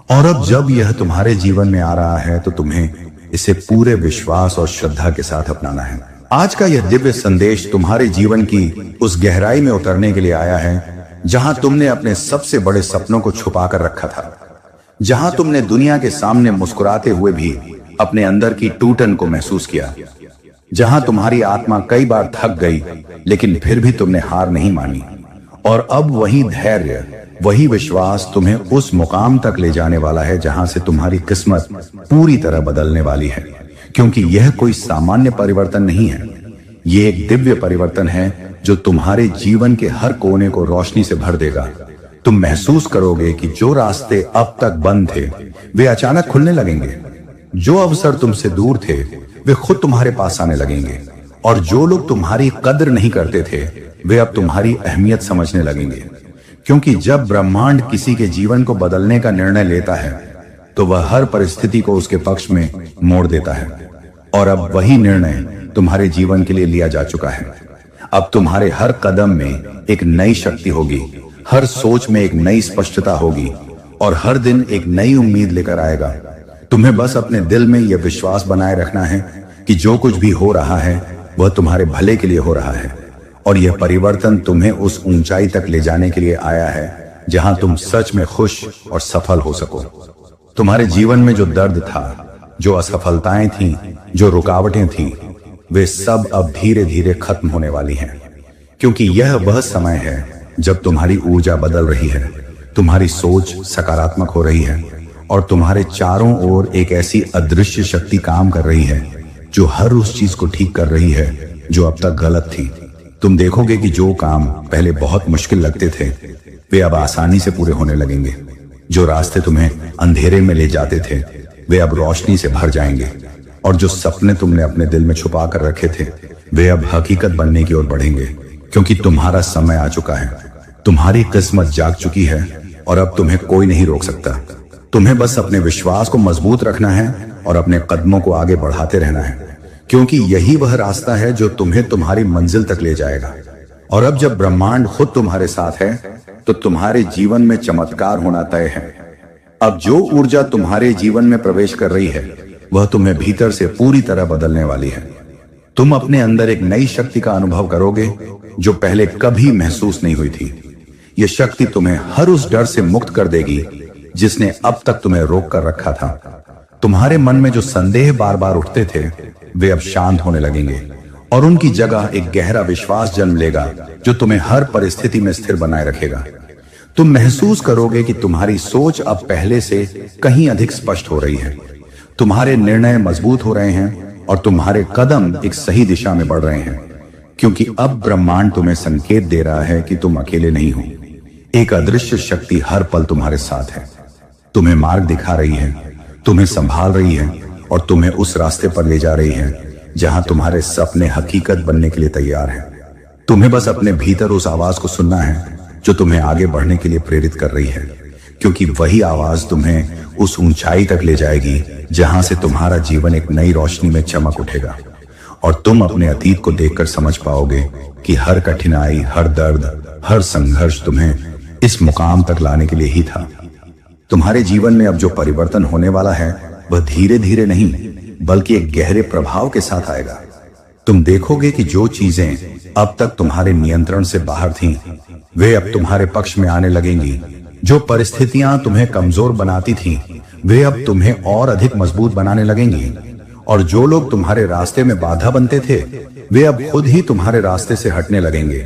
और अब जब यह तुम्हारे जीवन में आ रहा है तो तुम्हें इसे पूरे विश्वास और श्रद्धा के साथ अपनाना है। आज का यह दिव्य संदेश तुम्हारे जीवन की उस गहराई में उतरने के लिए आया है जहां तुमने अपने सबसे बड़े सपनों को छुपा कर रखा था, जहां तुमने दुनिया के सामने मुस्कुराते हुए भी अपने अंदर की टूटन को महसूस किया, जहां तुम्हारी आत्मा कई बार थक गई लेकिन फिर भी तुमने हार नहीं मानी और अब वही धैर्य, वही विश्वास तुम्हें उस मुकाम तक ले जाने वाला है जहां से तुम्हारी किस्मत पूरी तरह बदलने वाली है। क्योंकि यह कोई सामान्य परिवर्तन नहीं है, यह एक दिव्य परिवर्तन है जो तुम्हारे जीवन के हर कोने को रोशनी से भर देगा। तुम महसूस करोगे कि जो रास्ते अब तक बंद थे वे अचानक खुलने लगेंगे, जो अवसर तुमसे दूर थे वे खुद तुम्हारे पास आने लगेंगे और जो लोग तुम्हारी कद्र नहीं करते थे वे अब तुम्हारी अहमियत समझने लगेंगे। क्योंकि जब ब्रह्मांड किसी के जीवन को बदलने का निर्णय लेता है तो वह हर परिस्थिति को उसके पक्ष में मोड़ देता है और अब वही निर्णय तुम्हारे जीवन के लिए लिया जा चुका है। अब तुम्हारे हर कदम में एक नई शक्ति होगी, हर सोच में एक नई स्पष्टता होगी और हर दिन एक नई उम्मीद लेकर आएगा। तुम्हें बस अपने दिल में यह विश्वास बनाए रखना है कि जो कुछ भी हो रहा है वह तुम्हारे भले के लिए हो रहा है और यह परिवर्तन तुम्हें उस ऊंचाई तक ले जाने के लिए आया है जहां तुम सच में खुश और सफल हो सको। तुम्हारे जीवन में जो दर्द था, जो असफलताएं थीं, जो रुकावटें थीं, वे सब अब धीरे धीरे खत्म होने वाली हैं। क्योंकि यह वह समय है जब तुम्हारी ऊर्जा बदल रही है, तुम्हारी सोच सकारात्मक हो रही है और तुम्हारे चारों ओर एक ऐसी अदृश्य शक्ति काम कर रही है जो हर उस चीज को ठीक कर रही है जो अब तक गलत थी। तुम देखोगे कि जो काम पहले बहुत मुश्किल लगते थे वे अब आसानी से पूरे होने लगेंगे। जो रास्ते तुम्हें अंधेरे में ले जाते थे वे अब रोशनी से भर जाएंगे और जो सपने तुमने अपने दिल में छुपा कर रखे थे वे अब हकीकत बनने की ओर बढ़ेंगे। क्योंकि तुम्हारा समय आ चुका है, तुम्हारी किस्मत जाग चुकी है और अब तुम्हें कोई नहीं रोक सकता। तुम्हें बस अपने विश्वास को मजबूत रखना है और अपने कदमों को आगे बढ़ाते रहना है, क्योंकि यही वह रास्ता है जो तुम्हें तुम्हारी मंजिल तक ले जाएगा। और अब जब ब्रह्मांड खुद तुम्हारे साथ है तो तुम्हारे जीवन में चमत्कार होना तय है। अब जो ऊर्जा तुम्हारे जीवन में प्रवेश कर रही है वह तुम्हें भीतर से पूरी तरह बदलने वाली है। तुम अपने अंदर एक नई शक्ति का अनुभव करोगे जो पहले कभी महसूस नहीं हुई थी। यह शक्ति तुम्हें हर उस डर से मुक्त कर देगी जिसने अब तक तुम्हें रोक कर रखा था। तुम्हारे मन में जो संदेह बार बार उठते थे वे अब शांत होने लगेंगे और उनकी जगह एक गहरा विश्वास जन्म लेगा जो तुम्हें हर परिस्थिति में स्थिर बनाए रखेगा। तुम महसूस करोगे कि तुम्हारी सोच अब पहले से कहीं अधिक स्पष्ट हो रही है, तुम्हारे निर्णय मजबूत हो रहे हैं और तुम्हारे कदम एक सही दिशा में बढ़ रहे हैं। क्योंकि अब ब्रह्मांड तुम्हें संकेत दे रहा है कि तुम अकेले नहीं हो। एक अदृश्य शक्ति हर पल तुम्हारे साथ है, तुम्हें मार्ग दिखा रही है, तुम्हें संभाल रही है और तुम्हें उस रास्ते पर ले जा रही है जहां तुम्हारे सपने हकीकत बनने के लिए तैयार हैं। तुम्हें बस अपने भीतर उस आवाज को सुनना है जो तुम्हें आगे बढ़ने के लिए प्रेरित कर रही है, क्योंकि वही आवाज तुम्हें उस ऊंचाई तक ले जाएगी जहां से तुम्हारा जीवन एक नई रोशनी में चमक उठेगा और तुम अपने अतीत को देखकर समझ पाओगे कि हर कठिनाई, हर दर्द, हर संघर्ष तुम्हें इस मुकाम तक लाने के लिए ही था। तुम्हारे जीवन में अब जो परिवर्तन होने वाला है वह धीरे धीरे नहीं बल्कि एक गहरे प्रभाव के साथ आएगा। तुम देखोगे कि जो चीजें अब तक तुम्हारे नियंत्रण से बाहर थीं, वे अब तुम्हारे पक्ष में आने लगेंगी। जो परिस्थितियां तुम्हें कमजोर बनाती थीं, वे अब तुम्हें और अधिक मजबूत बनाने लगेंगी और जो लोग तुम्हारे रास्ते में बाधा बनते थे वे अब खुद ही तुम्हारे रास्ते से हटने लगेंगे।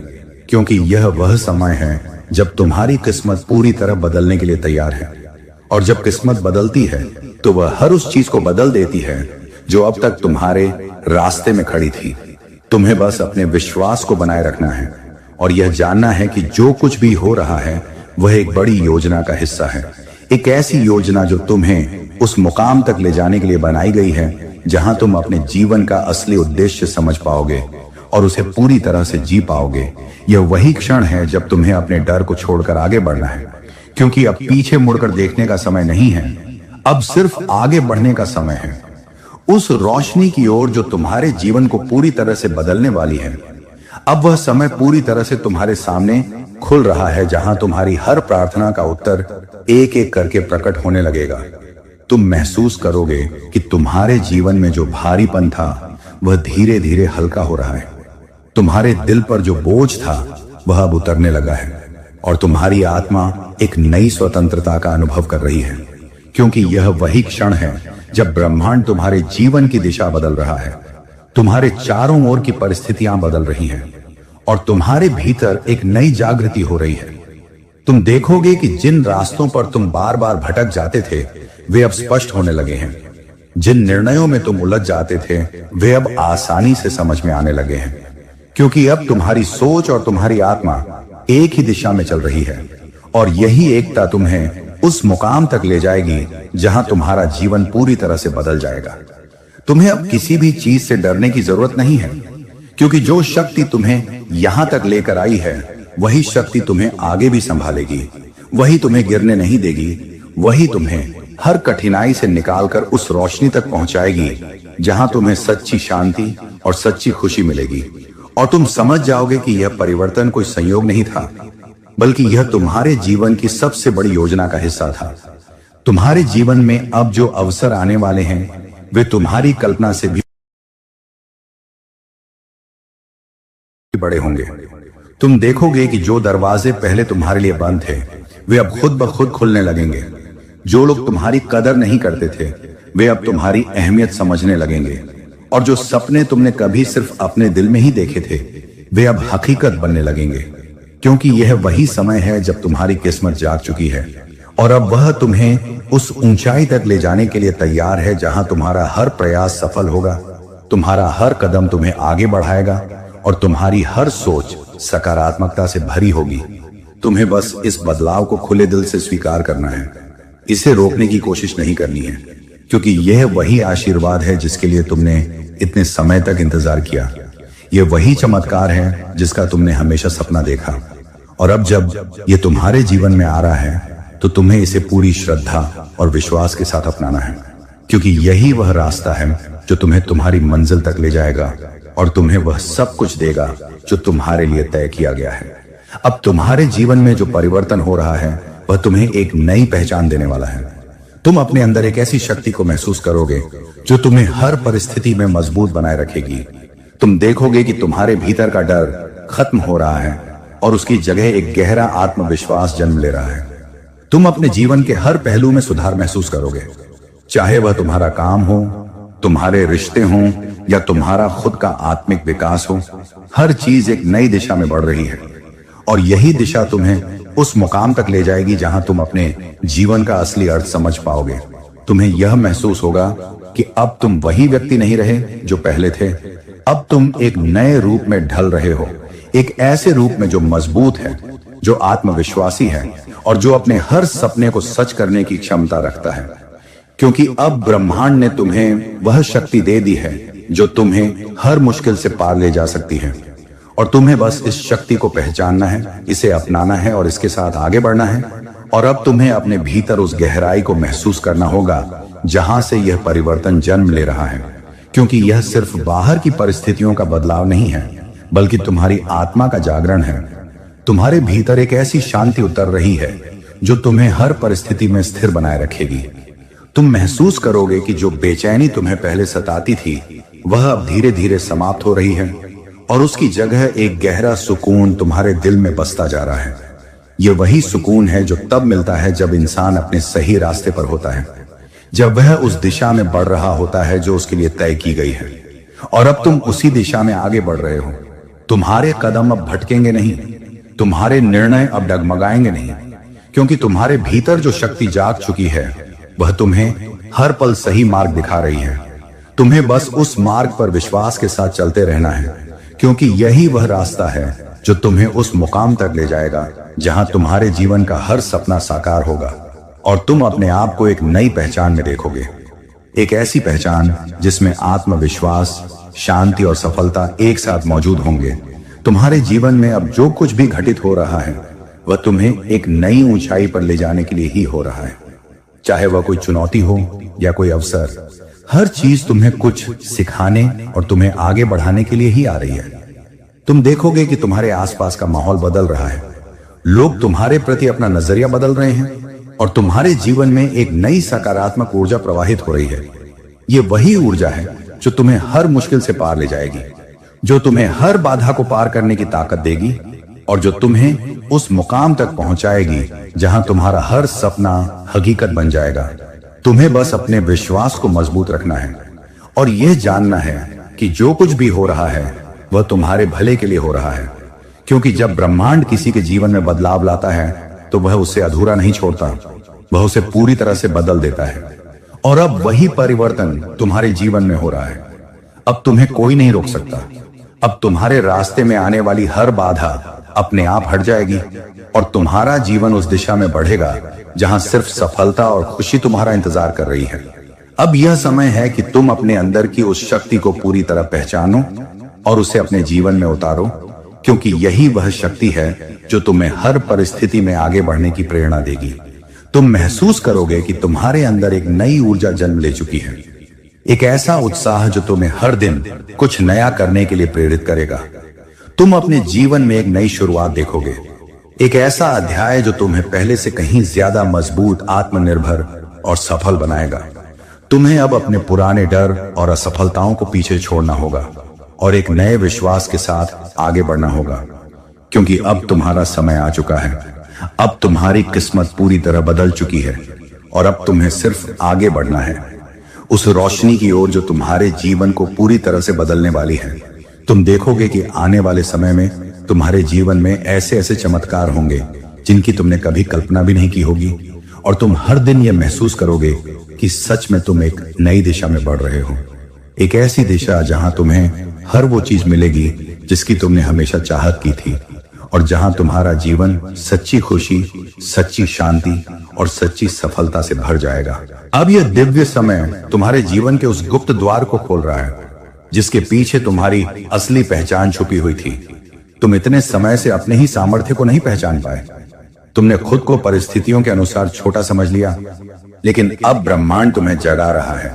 क्योंकि यह वह समय है जब तुम्हारी किस्मत पूरी तरह बदलने के लिए तैयार है। और जब किस्मत बदलती है तो वह हर उस चीज को बदल देती है जो अब तक तुम्हारे रास्ते में खड़ी थी। तुम्हें बस अपने विश्वास को बनाए रखना है और यह जानना है कि जो कुछ भी हो रहा है वह एक बड़ी योजना का हिस्सा है। एक ऐसी योजना जो तुम्हें उस मुकाम तक ले जाने के लिए बनाई गई है जहां तुम अपने जीवन का असली उद्देश्य समझ पाओगे और उसे पूरी तरह से जी पाओगे। यह वही क्षण है जब तुम्हें अपने डर को छोड़कर आगे बढ़ना है, क्योंकि अब पीछे मुड़कर देखने का समय नहीं है, अब सिर्फ आगे बढ़ने का समय है उस रोशनी की ओर जो तुम्हारे जीवन को पूरी तरह से बदलने वाली है। अब वह समय पूरी तरह से तुम्हारे सामने खुल रहा है जहां तुम्हारी हर प्रार्थना का उत्तर एक एक करके प्रकट होने लगेगा। तुम महसूस करोगे कि तुम्हारे जीवन में जो भारीपन था वह धीरे धीरे हल्का हो रहा है। तुम्हारे दिल पर जो बोझ था वह अब उतरने लगा है और तुम्हारी आत्मा एक नई स्वतंत्रता का अनुभव कर रही है, क्योंकि यह वही क्षण है जब ब्रह्मांड तुम्हारे जीवन की दिशा बदल रहा है। तुम्हारे चारों ओर की परिस्थितियां बदल रही हैं और तुम्हारे भीतर एक नई जागृति हो रही है। तुम देखोगे कि जिन रास्तों पर तुम बार बार भटक जाते थे वे अब स्पष्ट होने लगे हैं। जिन निर्णयों में तुम उलझ जाते थे वे अब आसानी से समझ में आने लगे हैं, क्योंकि अब तुम्हारी सोच और तुम्हारी आत्मा एक ही दिशा में चल रही है और यही एकता तुम्हें उस मुकाम तक ले जाएगी जहां तुम्हारा जीवन पूरी तरह से बदल जाएगा। तुम्हें अब किसी भी चीज से डरने की जरूरत नहीं है, क्योंकि जो शक्ति तुम्हें यहां तक लेकर आई है वही शक्ति तुम्हें आगे भी संभालेगी, वही तुम्हें गिरने नहीं देगी, वही तुम्हें हर कठिनाई से निकालकर उस रोशनी तक पहुंचाएगी जहां तुम्हें सच्ची शांति और सच्ची खुशी मिलेगी। और तुम समझ जाओगे कि यह परिवर्तन कोई संयोग नहीं था, बल्कि यह तुम्हारे जीवन की सबसे बड़ी योजना का हिस्सा था। तुम्हारे जीवन में अब जो अवसर आने वाले हैं वे तुम्हारी कल्पना से भी बड़े होंगे। तुम देखोगे कि जो दरवाजे पहले तुम्हारे लिए बंद थे वे अब खुद ब खुद खुलने लगेंगे। जो लोग तुम्हारी कदर नहीं करते थे वे अब तुम्हारी अहमियत समझने लगेंगे, और जो सपने तुमने कभी सिर्फ अपने दिल में ही देखे थे वे अब हकीकत बनने लगेंगे, क्योंकि यह वही समय है जब तुम्हारी किस्मत जाग चुकी है और अब वह तुम्हें उस ऊंचाई तक ले जाने के लिए तैयार है जहां तुम्हारा हर प्रयास सफल होगा, तुम्हारा हर कदम तुम्हें आगे बढ़ाएगा और तुम्हारी हर सोच सकारात्मकता से भरी होगी। तुम्हें बस इस बदलाव को खुले दिल से स्वीकार करना है, इसे रोकने की कोशिश नहीं करनी है, क्योंकि यह वही आशीर्वाद है जिसके लिए तुमने इतने समय तक इंतजार किया। यह वही चमत्कार है जिसका तुमने हमेशा सपना देखा, और अब जब यह तुम्हारे जीवन में आ रहा है तो तुम्हें इसे पूरी श्रद्धा और विश्वास के साथ अपनाना है, क्योंकि यही वह रास्ता है जो तुम्हें तुम्हारी मंजिल तक ले जाएगा और तुम्हें वह सब कुछ देगा जो तुम्हारे लिए तय किया गया है। अब तुम्हारे जीवन में जो परिवर्तन हो रहा है वह तुम्हें एक नई पहचान देने वाला है। तुम अपने अंदर एक ऐसी शक्ति को महसूस करोगे जो तुम्हें हर परिस्थिति में मजबूत बनाए रखेगी। तुम देखोगे कि तुम्हारे भीतर का डर खत्म हो रहा है और उसकी जगह एक गहरा आत्मविश्वास जन्म ले रहा है। तुम अपने जीवन के हर पहलू में सुधार महसूस करोगे, चाहे वह तुम्हारा काम हो, तुम्हारे रिश्ते हों या तुम्हारा खुद का आत्मिक विकास हो। हर चीज एक नई दिशा में बढ़ रही है और यही दिशा तुम्हें उस मुकाम तक ले जाएगी जहां तुम अपने जीवन का असली अर्थ समझ पाओगे। तुम्हें यह महसूस होगा कि अब तुम वही व्यक्ति नहीं रहे जो पहले थे। अब तुम एक नए रूप में ढल रहे हो, एक ऐसे रूप में जो मजबूत है, जो आत्मविश्वासी है और जो अपने हर सपने को सच करने की क्षमता रखता है, क्योंकि अब ब्रह्मांड ने तुम्हें वह शक्ति दे दी है जो तुम्हें हर मुश्किल से पार ले जा सकती है। और तुम्हें बस इस शक्ति को पहचानना है, इसे अपनाना है और इसके साथ आगे बढ़ना है। और अब तुम्हें अपने भीतर उस गहराई को महसूस करना होगा जहां से यह परिवर्तन जन्म ले रहा है, क्योंकि यह सिर्फ बाहर की परिस्थितियों का बदलाव नहीं है बल्कि तुम्हारी आत्मा का जागरण है। तुम्हारे भीतर एक ऐसी शांति उतर रही है जो तुम्हें हर परिस्थिति में स्थिर बनाए रखेगी। तुम महसूस करोगे कि जो बेचैनी तुम्हें पहले सताती थी वह अब धीरे धीरे समाप्त हो रही है और उसकी जगह एक गहरा सुकून तुम्हारे दिल में बसता जा रहा है। यह वही सुकून है जो तब मिलता है जब इंसान अपने सही रास्ते पर होता है, जब वह उस दिशा में बढ़ रहा होता है जो उसके लिए तय की गई है। और अब तुम उसी दिशा में आगे बढ़ रहे हो। तुम्हारे कदम अब भटकेंगे नहीं, तुम्हारे निर्णय अब डगमगाएंगे नहीं, क्योंकि तुम्हारे भीतर जो शक्ति जाग चुकी है वह तुम्हें हर पल सही मार्ग दिखा रही है। तुम्हें बस उस मार्ग पर विश्वास के साथ चलते रहना है, क्योंकि यही वह रास्ता है जो तुम्हें उस मुकाम तक ले जाएगा जहां तुम्हारे जीवन का हर सपना साकार होगा और तुम अपने आप को एक नई पहचान में देखोगे। एक ऐसी पहचान जिसमें आत्मविश्वास, शांति और सफलता एक साथ मौजूद होंगे। तुम्हारे जीवन में अब जो कुछ भी घटित हो रहा है वह तुम्हें एक नई ऊंचाई पर ले जाने के लिए ही हो रहा है। चाहे वह कोई चुनौती हो या कोई अवसर, हर चीज तुम्हें कुछ सिखाने और तुम्हें आगे बढ़ाने के लिए ही आ रही है। तुम देखोगे कि तुम्हारे आसपास का माहौल बदल रहा है, लोग तुम्हारे प्रति अपना नजरिया बदल रहे हैं और तुम्हारे जीवन में एक नई सकारात्मक ऊर्जा प्रवाहित हो रही है। ये वही ऊर्जा है जो तुम्हें हर मुश्किल से पार ले जाएगी, जो तुम्हें हर बाधा को पार करने की ताकत देगी और जो तुम्हें उस मुकाम तक पहुंचाएगी जहां तुम्हारा हर सपना हकीकत बन जाएगा। तुम्हें बस अपने विश्वास को मजबूत रखना है और यह जानना है कि जो कुछ भी हो रहा है वह तुम्हारे भले के लिए हो रहा है, क्योंकि जब ब्रह्मांड किसी के जीवन में बदलाव लाता है तो वह उसे अधूरा नहीं छोड़ता, वह उसे पूरी तरह से बदल देता है। और अब वही परिवर्तन तुम्हारे जीवन में हो रहा है। अब तुम्हें कोई नहीं रोक सकता। अब तुम्हारे रास्ते में आने वाली हर बाधा अपने आप हट जाएगी और तुम्हारा जीवन उस दिशा में बढ़ेगा जहां सिर्फ सफलता और खुशी तुम्हारा इंतजार कर रही है। अब यह समय है कि तुम अपने अंदर की उस शक्ति को पूरी तरह पहचानो और उसे अपने जीवन में उतारो, क्योंकि यही वह शक्ति है जो तुम्हें हर परिस्थिति में आगे बढ़ने की प्रेरणा देगी। तुम महसूस करोगे कि तुम्हारे अंदर एक नई ऊर्जा जन्म ले चुकी है, एक ऐसा उत्साह जो तुम्हें हर दिन कुछ नया करने के लिए प्रेरित करेगा। तुम अपने जीवन में एक नई शुरुआत देखोगे, एक ऐसा अध्याय जो तुम्हें पहले से कहीं ज्यादा मजबूत, आत्मनिर्भर और सफल बनाएगा। तुम्हें अब अपने पुराने डर और असफलताओं को पीछे छोड़ना होगा और एक नए विश्वास के साथ आगे बढ़ना होगा, क्योंकि अब तुम्हारा समय आ चुका है। अब तुम्हारी किस्मत पूरी तरह बदल चुकी है और अब तुम्हें सिर्फ आगे बढ़ना है, उस रोशनी की ओर जो तुम्हारे जीवन को पूरी तरह से बदलने वाली है। तुम देखोगे कि आने वाले समय में तुम्हारे जीवन में ऐसे ऐसे चमत्कार होंगे जिनकी तुमने कभी कल्पना भी नहीं की होगी, और तुम हर दिन यह महसूस करोगे कि सच में तुम एक नई दिशा में बढ़ रहे हो, एक ऐसी दिशा जहां तुम्हें हर वो चीज मिलेगी जिसकी तुमने हमेशा चाहत की थी, और जहां तुम्हारा जीवन सच्ची खुशी, सच्ची शांति और सच्ची सफलता से भर जाएगा। अब यह दिव्य समय तुम्हारे जीवन के उस गुप्त द्वार को खोल रहा है जिसके पीछे तुम्हारी असली पहचान छुपी हुई थी। तुम इतने समय से अपने ही सामर्थ्य को नहीं पहचान पाए। तुमने खुद को परिस्थितियों के अनुसार छोटा समझ लिया, लेकिन अब ब्रह्मांड तुम्हें जगा रहा है,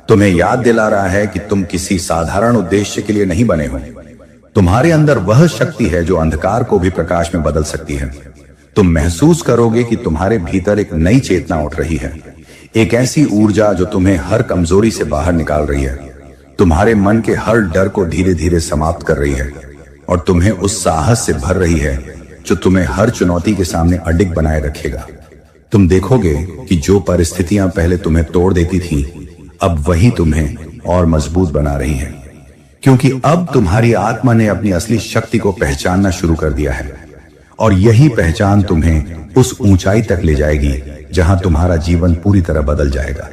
तुम्हें याद दिला रहा है कि तुम किसी साधारण उद्देश्य के लिए नहीं बने हो। तुम्हारे अंदर वह शक्ति है जो अंधकार को भी प्रकाश में बदल सकती है। तुम महसूस करोगे कि तुम्हारे भीतर एक नई चेतना उठ रही है, एक ऐसी ऊर्जा जो तुम्हें हर कमजोरी से बाहर निकाल रही है, तुम्हारे मन के हर डर को धीरे धीरे समाप्त कर रही है, और तुम्हें उस साहस से भर रही है जो तुम्हें हर चुनौती के सामने अडिग बनाए रखेगा। तुम देखोगे कि जो परिस्थितियां पहले तुम्हें तोड़ देती थीं, अब वही तुम्हें और मजबूत बना रही हैं, क्योंकि अब तुम्हारी आत्मा ने अपनी असली शक्ति को पहचानना शुरू कर दिया है, और यही पहचान तुम्हें उस ऊंचाई तक ले जाएगी जहां तुम्हारा जीवन पूरी तरह बदल जाएगा,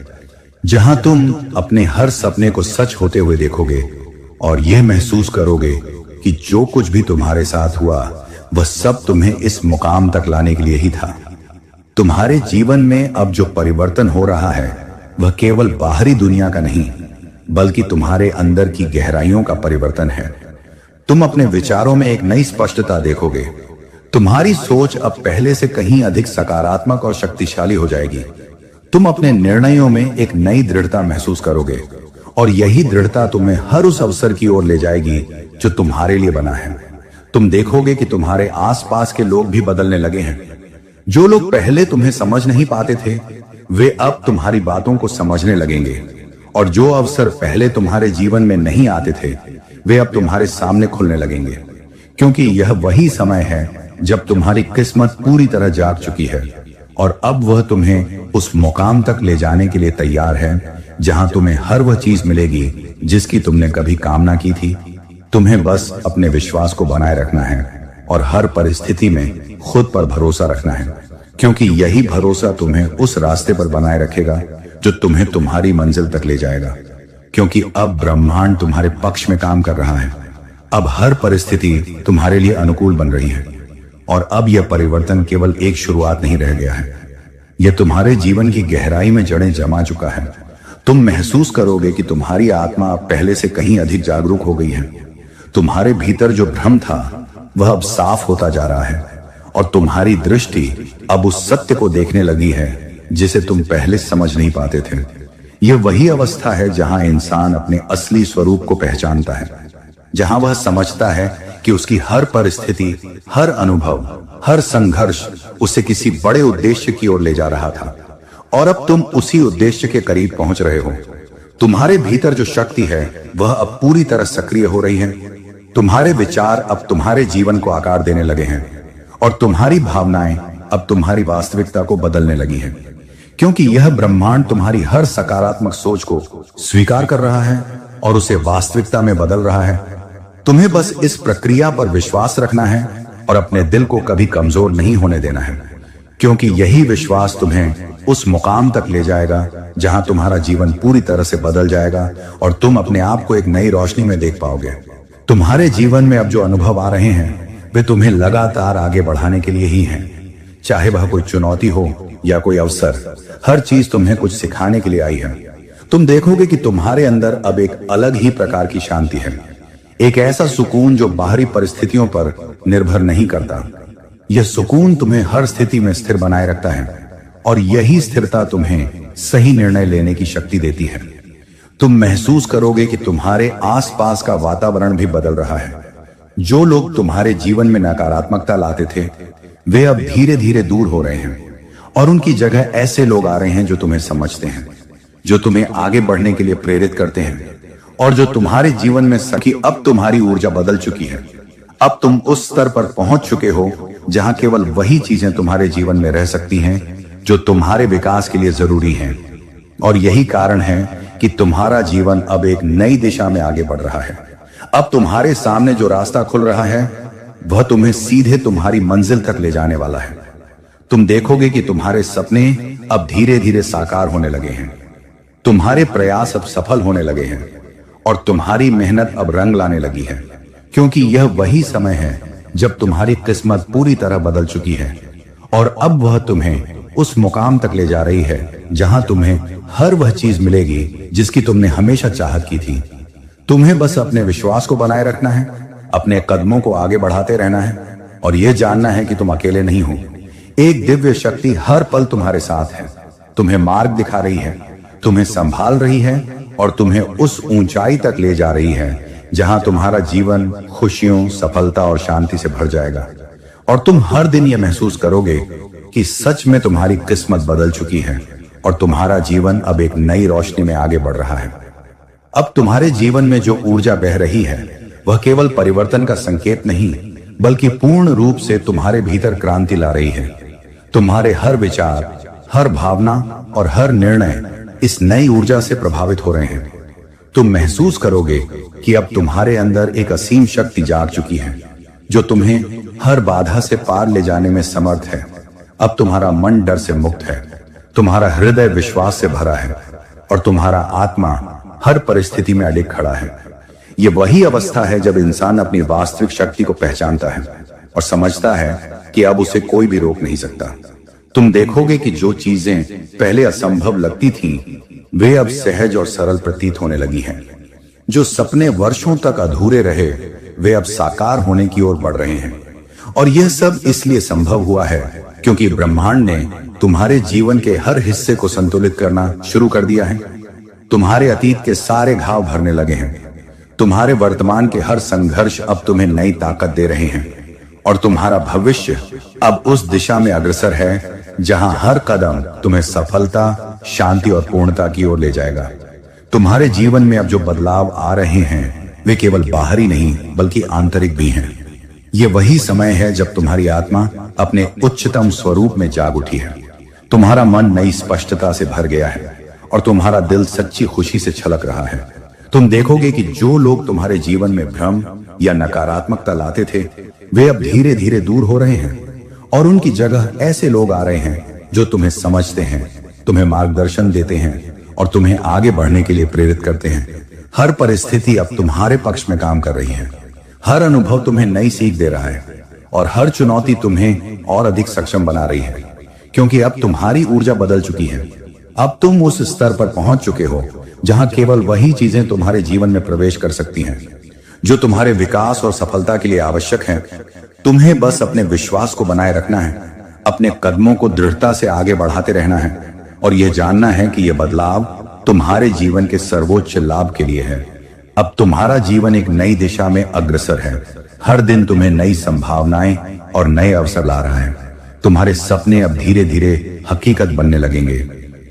जहां तुम अपने हर सपने को सच होते हुए देखोगे और यह महसूस करोगे कि जो कुछ भी तुम्हारे साथ हुआ वह सब तुम्हें इस मुकाम तक लाने के लिए ही था। तुम्हारे जीवन में अब जो परिवर्तन हो रहा है वह केवल बाहरी दुनिया का नहीं, बल्कि तुम्हारे अंदर की गहराइयों का परिवर्तन है। तुम अपने विचारों में एक नई स्पष्टता देखोगे। तुम्हारी सोच अब पहले से कहीं अधिक सकारात्मक और शक्तिशाली हो जाएगी। तुम अपने निर्णयों में एक नई दृढ़ता महसूस करोगे, और यही दृढ़ता तुम्हें हर उस अवसर की ओर ले जाएगी जो तुम्हारे लिए बना है। तुम देखोगे कि तुम्हारे आसपास के लोग भी बदलने लगे हैं। जो लोग पहले तुम्हें समझ नहीं पाते थे, वे अब तुम्हारी बातों को समझने लगेंगे, और जो अवसर पहले तुम्हारे जीवन में नहीं आते थे, वे अब तुम्हारे सामने खुलने लगेंगे, क्योंकि यह वही समय है जब तुम्हारी किस्मत पूरी तरह जाग चुकी है, और अब वह तुम्हें उस मुकाम तक ले जाने के लिए तैयार है जहां तुम्हें हर वह चीज मिलेगी जिसकी तुमने कभी कामना की थी। तुम्हें बस अपने विश्वास को बनाए रखना है और हर परिस्थिति में खुद पर भरोसा रखना है, क्योंकि यही भरोसा तुम्हें उस रास्ते पर बनाए रखेगा जो तुम्हें तुम्हारी मंजिल तक ले जाएगा। क्योंकि अब ब्रह्मांड तुम्हारे पक्ष में काम कर रहा है। अब हर परिस्थिति तुम्हारे लिए अनुकूल बन रही है, और अब यह परिवर्तन केवल एक शुरुआत नहीं रह गया है, यह तुम्हारे जीवन की गहराई में जड़ें जमा चुका है। तुम महसूस करोगे कि तुम्हारी आत्मा अब पहले से कहीं अधिक जागरूक हो गई है। तुम्हारे भीतर जो भ्रम था वह अब साफ होता जा रहा है, और तुम्हारी दृष्टि अब उस सत्य को देखने लगी है जिसे तुम पहले समझ नहीं पाते थे। यह वही अवस्था है जहां इंसान अपने असली स्वरूप को पहचानता है, जहां वह समझता है कि उसकी हर परिस्थिति, हर अनुभव, हर संघर्ष उसे किसी बड़े उद्देश्य की ओर ले जा रहा था, और अब तुम उसी उद्देश्य के करीब पहुंच रहे हो। तुम्हारे भीतर जो शक्ति है वह अब पूरी तरह सक्रिय हो रही है। तुम्हारे विचार अब तुम्हारे जीवन को आकार देने लगे हैं, और तुम्हारी भावनाएं अब तुम्हारी वास्तविकता को बदलने लगी हैं, क्योंकि यह ब्रह्मांड तुम्हारी हर सकारात्मक सोच को स्वीकार कर रहा है और उसे वास्तविकता में बदल रहा है। तुम्हें बस इस प्रक्रिया पर विश्वास रखना है और अपने दिल को कभी कमजोर नहीं होने देना है, क्योंकि यही विश्वास तुम्हें उस मुकाम तक ले जाएगा जहां तुम्हारा जीवन पूरी तरह से बदल जाएगा और तुम अपने आप को एक नई रोशनी में देख पाओगे। तुम्हारे जीवन में अब जो अनुभव आ रहे हैं वे तुम्हें लगातार आगे बढ़ाने के लिए ही हैं। चाहे वह कोई चुनौती हो या कोई अवसर, हर चीज तुम्हें कुछ सिखाने के लिए आई है। तुम देखोगे कि तुम्हारे अंदर अब एक अलग ही प्रकार की शांति है, एक ऐसा सुकून जो बाहरी परिस्थितियों पर निर्भर नहीं करता। यह सुकून तुम्हें हर स्थिति में स्थिर बनाए रखता है, और यही स्थिरता तुम्हें सही निर्णय लेने की शक्ति देती है। तुम महसूस करोगे कि तुम्हारे आसपास का वातावरण भी बदल रहा है। जो लोग तुम्हारे जीवन में नकारात्मकता लाते थे वे अब धीरे धीरे दूर हो रहे हैं, और उनकी जगह ऐसे लोग आ रहे हैं जो तुम्हें समझते हैं, जो तुम्हें आगे बढ़ने के लिए प्रेरित करते हैं, और जो तुम्हारे जीवन में सखी अब तुम्हारी ऊर्जा बदल चुकी है। अब तुम उस स्तर पर पहुंच चुके हो जहां केवल वही चीजें तुम्हारे जीवन में रह सकती हैं जो तुम्हारे विकास के लिए जरूरी हैं। और यही कारण है कि तुम्हारा जीवन अब एक नई दिशा में आगे बढ़ रहा है। अब तुम्हारे सामने जो रास्ता खुल रहा है वह तुम्हें सीधे तुम्हारी मंजिल तक ले जाने वाला है। तुम देखोगे कि तुम्हारे सपने अब धीरे धीरे साकार होने लगे हैं, तुम्हारे प्रयास अब सफल होने लगे हैं और तुम्हारी मेहनत अब रंग लाने लगी है, क्योंकि यह वही समय है जब तुम्हारी किस्मत पूरी तरह बदल चुकी है और अब वह तुम्हें उस मुकाम तक ले जा रही है जहां तुम्हें हर वह चीज मिलेगी जिसकी तुमने हमेशा चाहत की थी। तुम्हें बस अपने विश्वास को बनाए रखना है, अपने कदमों को आगे बढ़ाते रहना है और यह जानना है कि तुम अकेले नहीं हो। एक दिव्य शक्ति हर पल तुम्हारे साथ है, तुम्हें मार्ग दिखा रही है, तुम्हें संभाल रही है और तुम्हें उस ऊंचाई तक ले जा रही है जहां तुम्हारा जीवन खुशियों, सफलता और शांति से भर जाएगा। और तुम हर दिन यह महसूस करोगे कि सच में तुम्हारी किस्मत बदल चुकी है और तुम्हारा जीवन अब एक नई रोशनी में आगे बढ़ रहा है। अब तुम्हारे जीवन में जो ऊर्जा बह रही है वह केवल परिवर्तन का संकेत नहीं, बल्कि पूर्ण रूप से तुम्हारे भीतर क्रांति ला रही है। तुम्हारे हर विचार, हर भावना और हर निर्णय इस नई ऊर्जा से प्रभावित हो रहे हैं। तुम महसूस करोगे कि अब तुम्हारे अंदर एक असीम शक्ति जाग चुकी है जो तुम्हें हर बाधा से पार ले जाने में समर्थ है। अब तुम्हारा मन डर से मुक्त है, तुम्हारा हृदय विश्वास से भरा है और तुम्हारा आत्मा हर परिस्थिति में अडिग खड़ा है। ये वही अवस्था है जब इंसान अपनी वास्तविक शक्ति को पहचानता है और समझता है कि अब उसे कोई भी रोक नहीं सकता। तुम देखोगे कि जो चीजें पहले असंभव लगती थीं, वे अब सहज और सरल प्रतीत होने लगी हैं। जो सपने वर्षों तक अधूरे रहे, वे अब साकार होने की ओर बढ़ रहे हैं। और यह सब इसलिए संभव हुआ है क्योंकि ब्रह्मांड ने तुम्हारे जीवन के हर हिस्से को संतुलित करना शुरू कर दिया है। तुम्हारे अतीत के सारे घाव भरने लगे हैं, तुम्हारे वर्तमान के हर संघर्ष अब तुम्हें नई ताकत दे रहे हैं और तुम्हारा भविष्य अब उस दिशा में अग्रसर है जहां हर कदम तुम्हें सफलता, शांति और पूर्णता की ओर ले जाएगा। तुम्हारे जीवन में अब जो बदलाव आ रहे हैं वे केवल बाहरी नहीं बल्कि आंतरिक भी हैं। ये वही समय है जब तुम्हारी आत्मा अपने उच्चतम स्वरूप में जाग उठी है। तुम्हारा मन नई स्पष्टता से भर गया है और तुम्हारा दिल सच्ची खुशी से छलक रहा है। तुम देखोगे कि जो लोग तुम्हारे जीवन में भ्रम या नकारात्मकता लाते थे, वे अब धीरे धीरे दूर हो रहे हैं और उनकी जगह ऐसे लोग आ रहे हैं जो तुम्हें समझते हैं, तुम्हें मार्गदर्शन देते हैं और तुम्हें आगे बढ़ने के लिए प्रेरित करते हैं। हर परिस्थिति अब तुम्हारे पक्ष में काम कर रही है, हर अनुभव तुम्हें नई सीख दे रहा है और हर चुनौती तुम्हें और अधिक सक्षम बना रही है, क्योंकि अब तुम्हारी ऊर्जा बदल चुकी है। अब तुम उस स्तर पर पहुंच चुके हो जहां केवल वही चीजें तुम्हारे जीवन में प्रवेश कर सकती हैं जो तुम्हारे विकास और सफलता के लिए आवश्यक हैं। तुम्हें बस अपने विश्वास को बनाए रखना है, अपने कदमों को दृढ़ता से आगे बढ़ाते रहना है और यह जानना है कि यह बदलाव तुम्हारे जीवन के सर्वोच्च लाभ के लिए है। अब तुम्हारा जीवन एक नई दिशा में अग्रसर है, हर दिन तुम्हें नई संभावनाएं और नए अवसर ला रहा है। तुम्हारे सपने अब धीरे धीरे हकीकत बनने लगेंगे,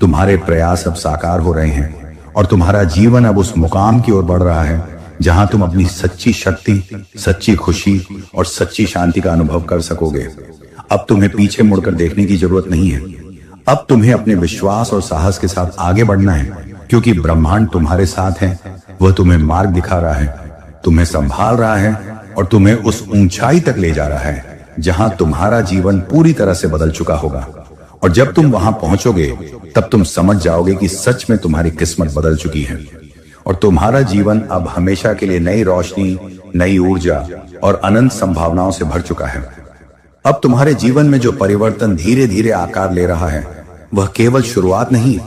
तुम्हारे प्रयास अब साकार हो रहे हैं और तुम्हारा जीवन अब उस मुकाम की ओर बढ़ रहा है जहां तुम अपनी सच्ची शक्ति, सच्ची खुशी और सच्ची शांति का अनुभव कर सकोगे। अब तुम्हें पीछे मुड़कर देखने की जरूरत नहीं है। अब तुम्हें अपने विश्वास और साहस के साथ आगे बढ़ना है, क्योंकि ब्रह्मांड तुम्हारे साथ है। वह तुम्हें मार्ग दिखा रहा है, तुम्हें संभाल रहा है और तुम्हें उस ऊंचाई तक ले जा रहा है जहां तुम्हारा जीवन पूरी तरह से बदल चुका होगा। और जब तुम वहां पहुंचोगे तब तुम समझ जाओगे कि सच में तुम्हारी किस्मत बदल चुकी है और तुम्हारा जीवन अब हमेशा के लिए नई रोशनी, नई ऊर्जा और अनंत संभावनाओं से भर चुका है। अब तुम्हारे जीवन में जो परिवर्तन धीरे धीरे आकार ले रहा है वह केवल शुरुआत नहीं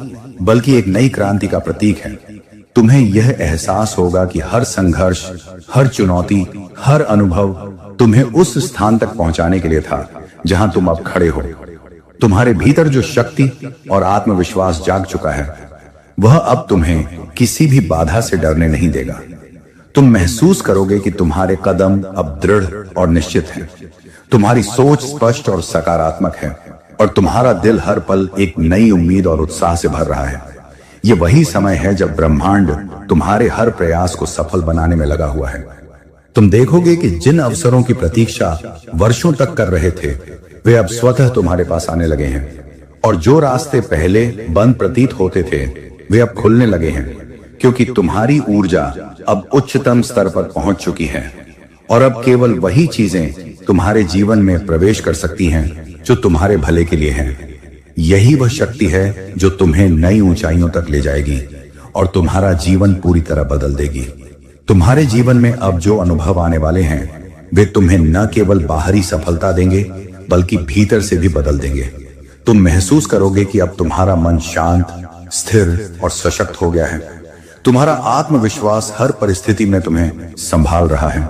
बल्कि एक नई क्रांति का प्रतीक है। तुम्हें यह एहसास होगा कि हर संघर्ष, हर चुनौती, हर अनुभव तुम्हें उस स्थान तक पहुंचाने के लिए था जहां तुम अब खड़े हो। तुम्हारे भीतर जो शक्ति और आत्मविश्वास जाग चुका है वह अब तुम्हें किसी भी बाधा से डरने नहीं देगा। तुम महसूस करोगे कि तुम्हारे कदम अब दृढ़ और निश्चित हैं, तुम्हारी सोच स्पष्ट और सकारात्मक है और तुम्हारा दिल हर पल एक नई उम्मीद और उत्साह से भर रहा है। ये वही समय है जब ब्रह्मांड तुम्हारे हर प्रयास को सफल बनाने में लगा हुआ है। तुम देखोगे कि जिन अवसरों की प्रतीक्षा वर्षों तक कर रहे थे वे अब स्वतः तुम्हारे पास आने लगे हैं और जो रास्ते पहले बंद प्रतीत होते थे वे अब खुलने लगे हैं, क्योंकि तुम्हारी ऊर्जा अब उच्चतम स्तर पर पहुंच चुकी है और अब केवल वही चीजें तुम्हारे जीवन में प्रवेश कर सकती हैं जो तुम्हारे भले के लिए हैं। यही वह शक्ति है जो तुम्हें नई ऊंचाइयों तक ले जाएगी और तुम्हारा जीवन पूरी तरह बदल देगी। तुम्हारे जीवन में अब जो अनुभव आने वाले हैं वे तुम्हें न केवल बाहरी सफलता देंगे बल्कि भीतर से भी बदल देंगे। तुम महसूस करोगे कि अब तुम्हारा मन शांत, स्थिर और सशक्त हो गया है। तुम्हारा आत्मविश्वास हर परिस्थिति में तुम्हें संभाल रहा है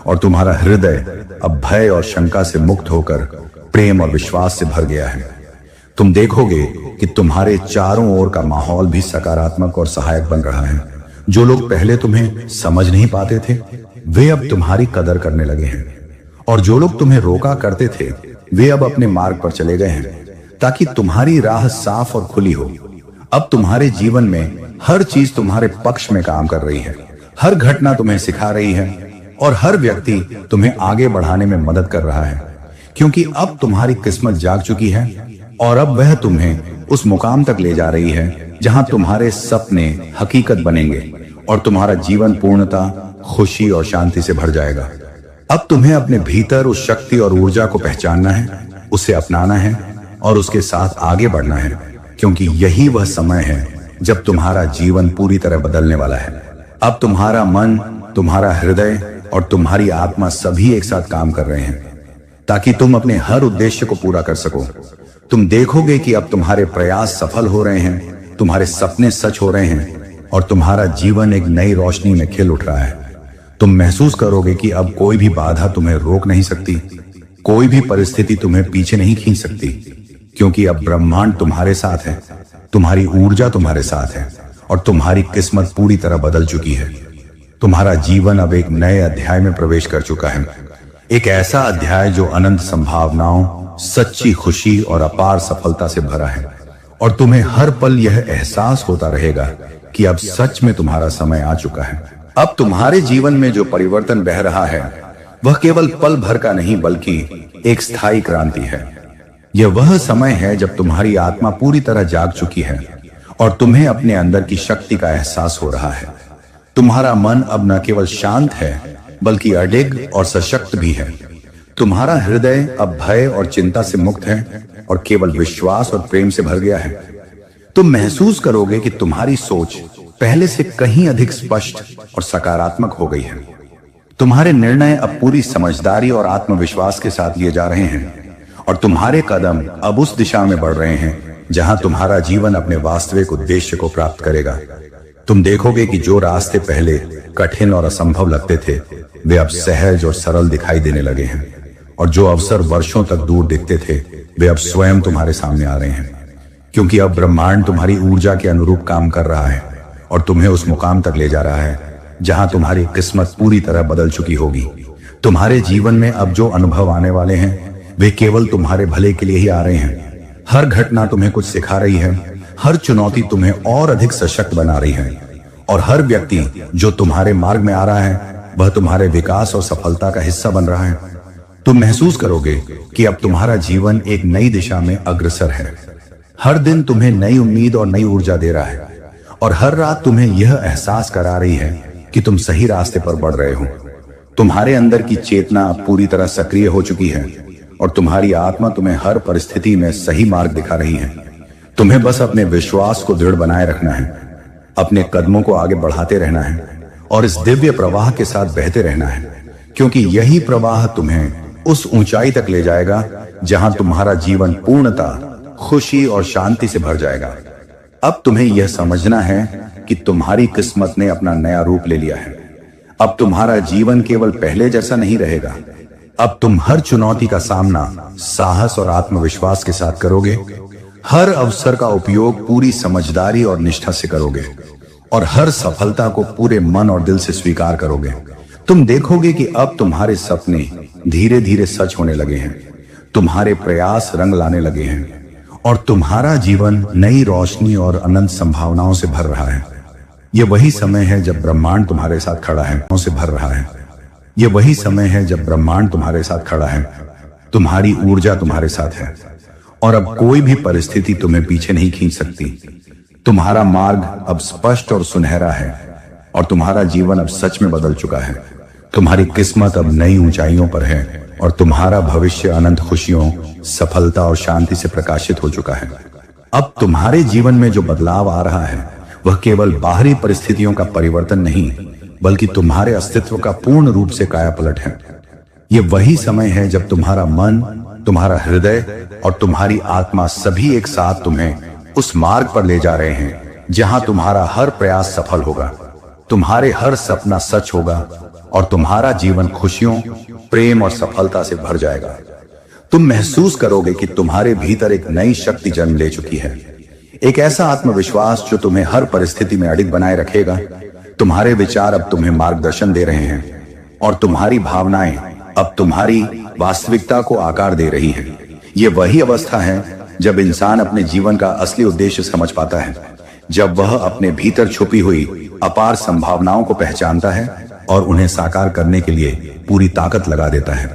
और तुम्हारा हृदय अब भय और शंका से मुक्त होकर प्रेम और विश्वास से भर गया है। तुम देखोगे कि तुम्हारे चारों ओर का माहौल भी सकारात्मक और सहायक बन रहा है। जो लोग पहले तुम्हें समझ नहीं पाते थे वे अब तुम्हारी कदर करने लगे हैं और जो लोग तुम्हें रोका करते थे वे अब अपने मार्ग पर चले गए हैं ताकि तुम्हारी राह साफ और खुली हो। अब तुम्हारे जीवन में हर चीज तुम्हारे पक्ष में काम कर रही है। हर घटना तुम्हें सिखा रही है और हर व्यक्ति तुम्हें आगे बढ़ाने में मदद कर रहा है, क्योंकि अब तुम्हारी किस्मत जाग चुकी है और अब वह तुम्हें उस मुकाम तक ले जा रही है जहां तुम्हारे सपने हकीकत बनेंगे और तुम्हारा जीवन पूर्णता, खुशी और शांति से भर जाएगा। अब तुम्हें अपने भीतर उस शक्ति और ऊर्जा को पहचानना है, उसे अपनाना है और उसके साथ आगे बढ़ना है, क्योंकि यही वह समय है जब तुम्हारा जीवन पूरी तरह बदलने वाला है। अब तुम्हारा मन, तुम्हारा हृदय और तुम्हारी आत्मा सभी एक साथ काम कर रहे हैं ताकि तुम अपने हर उद्देश्य को पूरा कर सको। तुम देखोगे कि अब तुम्हारे प्रयास सफल हो रहे हैं, तुम्हारे सपने सच हो रहे हैं और तुम्हारा जीवन एक नई रोशनी में खिल उठ रहा है। तुम महसूस करोगे कि अब कोई भी बाधा तुम्हें रोक नहीं सकती, कोई भी परिस्थिति तुम्हें पीछे नहीं खींच सकती, क्योंकि अब ब्रह्मांड तुम्हारे साथ है, तुम्हारी ऊर्जा तुम्हारे साथ है और तुम्हारी किस्मत पूरी तरह बदल चुकी है। तुम्हारा जीवन अब एक नए अध्याय में प्रवेश कर चुका है, एक ऐसा अध्याय जो अनंत संभावनाओं, सच्ची खुशी और अपार सफलता से भरा है। और तुम्हें हर पल यह एहसास होता रहेगा कि अब सच में तुम्हारा समय आ चुका है। अब तुम्हारे जीवन में जो परिवर्तन बह रहा है वह केवल पल भर का नहीं बल्कि एक स्थायी क्रांति है। यह वह समय है जब तुम्हारी आत्मा पूरी तरह जाग चुकी है और तुम्हें अपने अंदर की शक्ति का एहसास हो रहा है। तुम्हारा मन अब न केवल शांत है बल्कि अडिग और सशक्त भी है। तुम्हारा हृदय अब भय और चिंता से मुक्त है और केवल विश्वास और प्रेम से भर गया है। तुम महसूस करोगे कि तुम्हारी सोच पहले से कहीं अधिक स्पष्ट और सकारात्मक हो गई है। तुम्हारे निर्णय अब पूरी समझदारी और आत्मविश्वास के साथ लिए जा रहे हैं और तुम्हारे कदम अब उस दिशा में बढ़ रहे हैं जहां तुम्हारा जीवन अपने वास्तविक उद्देश्य को प्राप्त करेगा। तुम देखोगे कि जो रास्ते पहले कठिन और असंभव लगते थे वे अब सहज और सरल दिखाई देने लगे हैं और जो अवसर वर्षों तक दूर दिखते थे वे अब स्वयं तुम्हारे सामने आ रहे हैं, क्योंकि अब ब्रह्मांड तुम्हारी ऊर्जा के अनुरूप काम कर रहा है और तुम्हें उस मुकाम तक ले जा रहा है जहां तुम्हारी किस्मत पूरी तरह बदल चुकी होगी। तुम्हारे जीवन में अब जो अनुभव आने वाले हैं वे केवल तुम्हारे भले के लिए ही आ रहे हैं। हर घटना तुम्हें कुछ सिखा रही है, हर चुनौती तुम्हें और अधिक सशक्त बना रही है और हर व्यक्ति जो तुम्हारे मार्ग में आ रहा है वह तुम्हारे विकास और सफलता का हिस्सा बन रहा है। तुम महसूस करोगे कि अब तुम्हारा जीवन एक नई दिशा में अग्रसर है। हर दिन तुम्हें नई उम्मीद और नई ऊर्जा दे रहा है और हर रात तुम्हें यह एहसास करा रही है कि तुम सही रास्ते पर बढ़ रहे हो। तुम्हारे अंदर की चेतना पूरी तरह सक्रिय हो चुकी है और तुम्हारी आत्मा तुम्हें हर परिस्थिति में सही मार्ग दिखा रही है। तुम्हें बस अपने विश्वास को दृढ़ बनाए रखना है, अपने कदमों को आगे बढ़ाते रहना है और इस दिव्य प्रवाह के साथ बहते रहना है, क्योंकि यही प्रवाह तुम्हें उस ऊंचाई तक ले जाएगा जहां तुम्हारा जीवन पूर्णता, खुशी और शांति से भर जाएगा। अब तुम्हें यह समझना है कि तुम्हारी किस्मत ने अपना नया रूप ले लिया है। अब तुम्हारा जीवन केवल पहले जैसा नहीं रहेगा। अब तुम हर चुनौती का सामना साहस और आत्मविश्वास के साथ करोगे, हर अवसर का उपयोग पूरी समझदारी और निष्ठा से करोगे और हर सफलता को पूरे मन और दिल से स्वीकार करोगे। तुम देखोगे कि अब तुम्हारे सपने धीरे धीरे सच होने लगे हैं, तुम्हारे प्रयास रंग लाने लगे हैं और तुम्हारा जीवन नई रोशनी और अनंत संभावनाओं से भर रहा है। यह वही समय है जब ब्रह्मांड तुम्हारे साथ खड़ा है, से भर रहा है। यह वही समय है जब ब्रह्मांड तुम्हारे साथ खड़ा है, तुम्हारी ऊर्जा तुम्हारे साथ है और अब कोई भी परिस्थिति तुम्हें पीछे नहीं खींच सकती। तुम्हारा मार्ग अब स्पष्ट और सुनहरा है और तुम्हारा जीवन अब सच में बदल चुका है। तुम्हारी किस्मत अब नई ऊंचाइयों पर है और तुम्हारा भविष्य अनंत खुशियों, सफलता और शांति से प्रकाशित हो चुका है। अब तुम्हारे जीवन में जो बदलाव आ रहा है वह केवल बाहरी परिस्थितियों का परिवर्तन नहीं, बल्कि तुम्हारे अस्तित्व का पूर्ण रूप से कायापलट है। ये वही समय है जब तुम्हारा मन, तुम्हारा हृदय और तुम्हारी आत्मा सभी एक साथ तुम्हें उस मार्ग पर ले जा रहे हैं जहां तुम्हारा हर प्रयास सफल होगा, तुम्हारे हर सपना सच होगा और तुम्हारा जीवन खुशियों, प्रेम और सफलता से भर जाएगा। तुम महसूस करोगे कि तुम्हारे भीतर एक नई शक्ति जन्म ले चुकी है, एक ऐसा आत्मविश्वास जो तुम्हें हर परिस्थिति में अडिग बनाए रखेगा। तुम्हारे विचार अब तुम्हें मार्गदर्शन दे रहे हैं और तुम्हारी भावनाएं अब तुम्हारी वास्तविकता को आकार दे रही हैं। ये वही अवस्था है जब इंसान अपने जीवन का असली उद्देश्य समझ पाता है, जब वह अपने भीतर छुपी हुई अपार संभावनाओं को पहचानता है और उन्हें साकार करने के लिए पूरी ताकत लगा देता है।